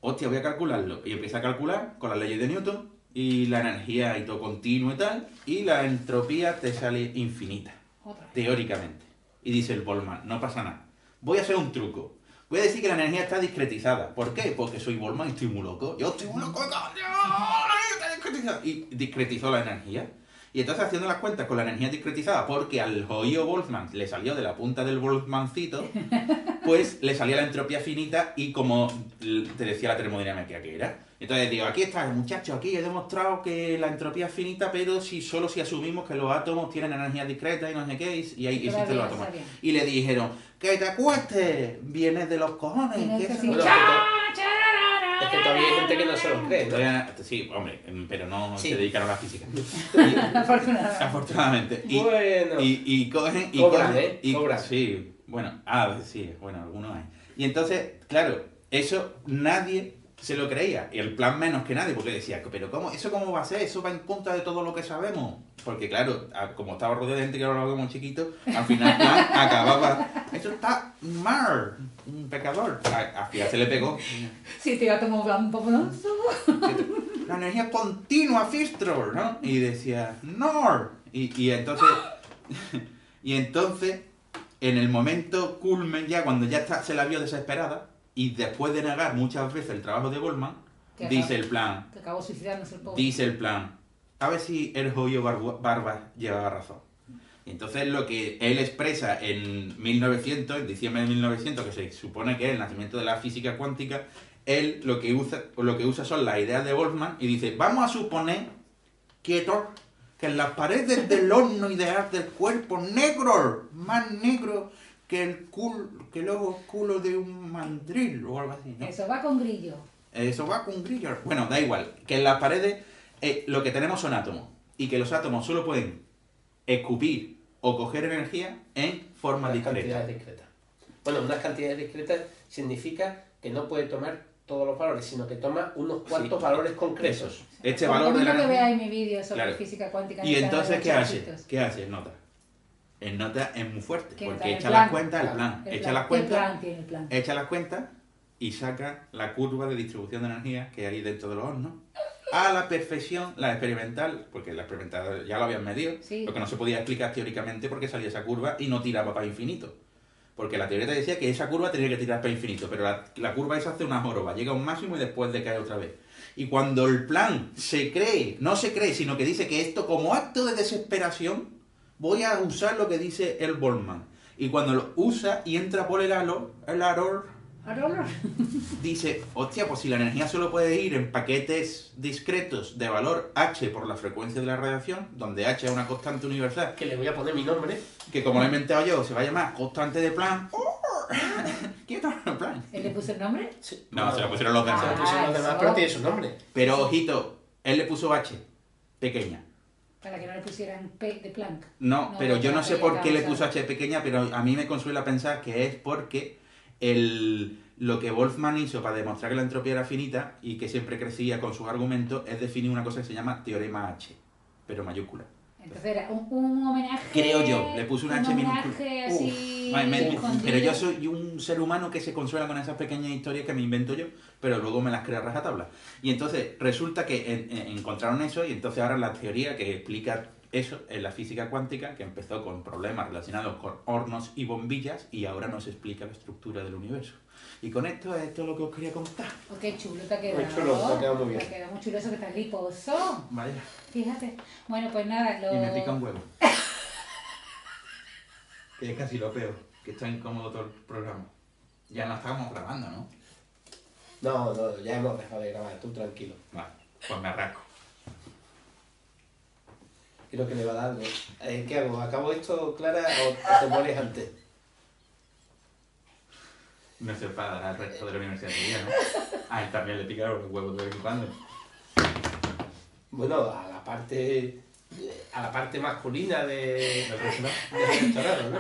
hostia, voy a calcularlo. Y empieza a calcular con las leyes de Newton y la energía y todo continuo y tal, y la entropía te sale infinita, teóricamente. Y dice el Boltzmann, no pasa nada. Voy a hacer un truco. Voy a decir que la energía está discretizada. ¿Por qué? Porque soy Boltzmann y estoy muy loco. Yo estoy muy loco, coño. Está discretizada. Y discretizó la energía. Y entonces haciendo las cuentas con la energía discretizada, porque al jodido Boltzmann le salió de la punta del Boltzmanncito, pues le salía la entropía finita y como te decía la termodinámica que era. Entonces digo, aquí está, muchachos, aquí he demostrado que la entropía es finita, pero solo si asumimos que los átomos tienen energía discreta y no sé qué, y ahí existen los átomos. Y le dijeron, que te acuestes, vienes de los cojones. Es que todavía hay gente que no se lo cree, ¿no? Sí, hombre, pero no se dedicaron a la física. Afortunadamente. Bueno. Y cogen... Cobran, ¿eh? Cobran. Sí, bueno, sí, bueno, algunos hay. Y entonces, claro, eso nadie se lo creía. Y el plan menos que nadie, porque decía, pero ¿cómo? ¿Eso cómo va a ser? Eso va en contra de todo lo que sabemos. Porque claro, como estaba rodeado de gente que hablaba como chiquito, al final plan acababa... Eso está mal, un pecador. Al final se le pegó. Sí, te iba a tomar un poco, ¿no? La energía continua, Fistrol, ¿no? Y decía, no. Y entonces... y entonces, en el momento culmen ya, cuando ya se la vio desesperada, y después de negar muchas veces el trabajo de Boltzmann, dice el plan... Que acabó suicidándose el pobre. Dice el plan, a ver si el jodido Barbas llevaba razón. Y entonces lo que él expresa en 1900, en diciembre de 1900, que se supone que es el nacimiento de la física cuántica, él lo que usa son las ideas de Boltzmann y dice, vamos a suponer, quietos, que en las paredes del horno ideal del cuerpo negro, más negro que el culo de un mandril o algo así, ¿no? Eso va con grillo. Eso va con grillo. Bueno, da igual, que en las paredes lo que tenemos son átomos y que los átomos solo pueden escupir o coger energía en forma discreta. Bueno, unas cantidades discretas significa que no puede tomar todos los valores, sino que toma unos cuantos valores concretos. Este valor de la que energía... veáis mi vídeo sobre física cuántica. Y entonces, ¿qué hace? ¿Qué hace? Nota. El nota es muy fuerte, porque echa las cuentas, echa las cuentas y saca la curva de distribución de energía que hay dentro de los hornos. A la perfección, la experimental, porque la experimental ya lo habían medido, lo que no se podía explicar teóricamente porque salía esa curva y no tiraba para infinito. Porque la teoría te decía que esa curva tenía que tirar para infinito, pero la curva esa hace una joroba, llega a un máximo y después decae otra vez. Y cuando el plan no se cree, sino que dice que esto como acto de desesperación, voy a usar lo que dice el Boltzmann. Y cuando lo usa y entra por el aror, dice, hostia, pues si la energía solo puede ir en paquetes discretos de valor h por la frecuencia de la radiación, donde h es una constante universal, que le voy a poner mi nombre, que como lo he inventado yo, se va a llamar constante de Planck. ¿Quién está Planck? ¿Él le puso el nombre? Sí. No, se lo pusieron los demás. Se lo pusieron los demás, pero tiene su nombre. Pero ojito, él le puso h, pequeña. Para que no le pusieran P de Planck. No, pero yo no sé por qué le puso h pequeña, pero a mí me consuela pensar que es porque lo que Boltzmann hizo para demostrar que la entropía era finita y que siempre crecía con sus argumentos es definir una cosa que se llama teorema H, pero mayúscula. Entonces era un homenaje... Creo yo, le puse un H minúscula. homenaje así... Pero yo soy un ser humano que se consuela con esas pequeñas historias que me invento yo, pero luego me las creo a rajatabla. Y entonces resulta que encontraron eso y entonces ahora la teoría que explica eso es la física cuántica, que empezó con problemas relacionados con hornos y bombillas y ahora nos explica la estructura del universo. Y con esto es todo lo que os quería contar. Oh, qué chulo te ha quedado. Muy chulo, te ha quedado muy bien. Te ha quedado muy chulo eso que está liposo. Vaya. Fíjate. Bueno, pues nada, Y me pica un huevo. Que es casi lo peor, que está incómodo todo el programa. Ya no estábamos grabando, ¿no? No, ya hemos dejado de grabar, tú tranquilo. Vale, pues me arranco. Creo que le va a dar algo. ¿Qué hago? ¿Acabo esto, Clara, o te mueres antes? No sé para dar al resto de la universidad de día, ¿no? A él también le picaron los huevos de vez en cuando. Bueno, a la parte masculina del rectorado, ¿no?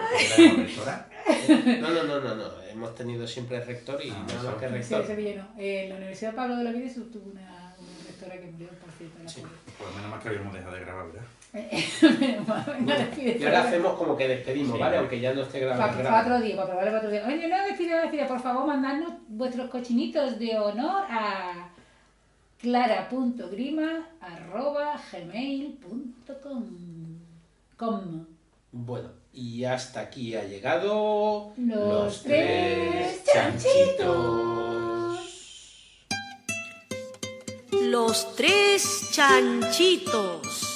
No. Hemos tenido siempre el rector y nada más que el rector. Sí, en la Universidad Pablo de la Vida tuvo una rectora que murió, por cierto. Sí. Por lo menos más que habíamos dejado de grabar, ¿verdad? Venga, despídete. Y ahora hacemos como que despedimos, Sí. ¿vale? Aunque ya no esté grabado. Para otro día, para probarlo para otro día. Oye, no, despide, por favor, mandadnos vuestros cochinitos de honor a clara.grima@gmail.com. Bueno, y hasta aquí ha llegado Los tres chanchitos. Los tres chanchitos.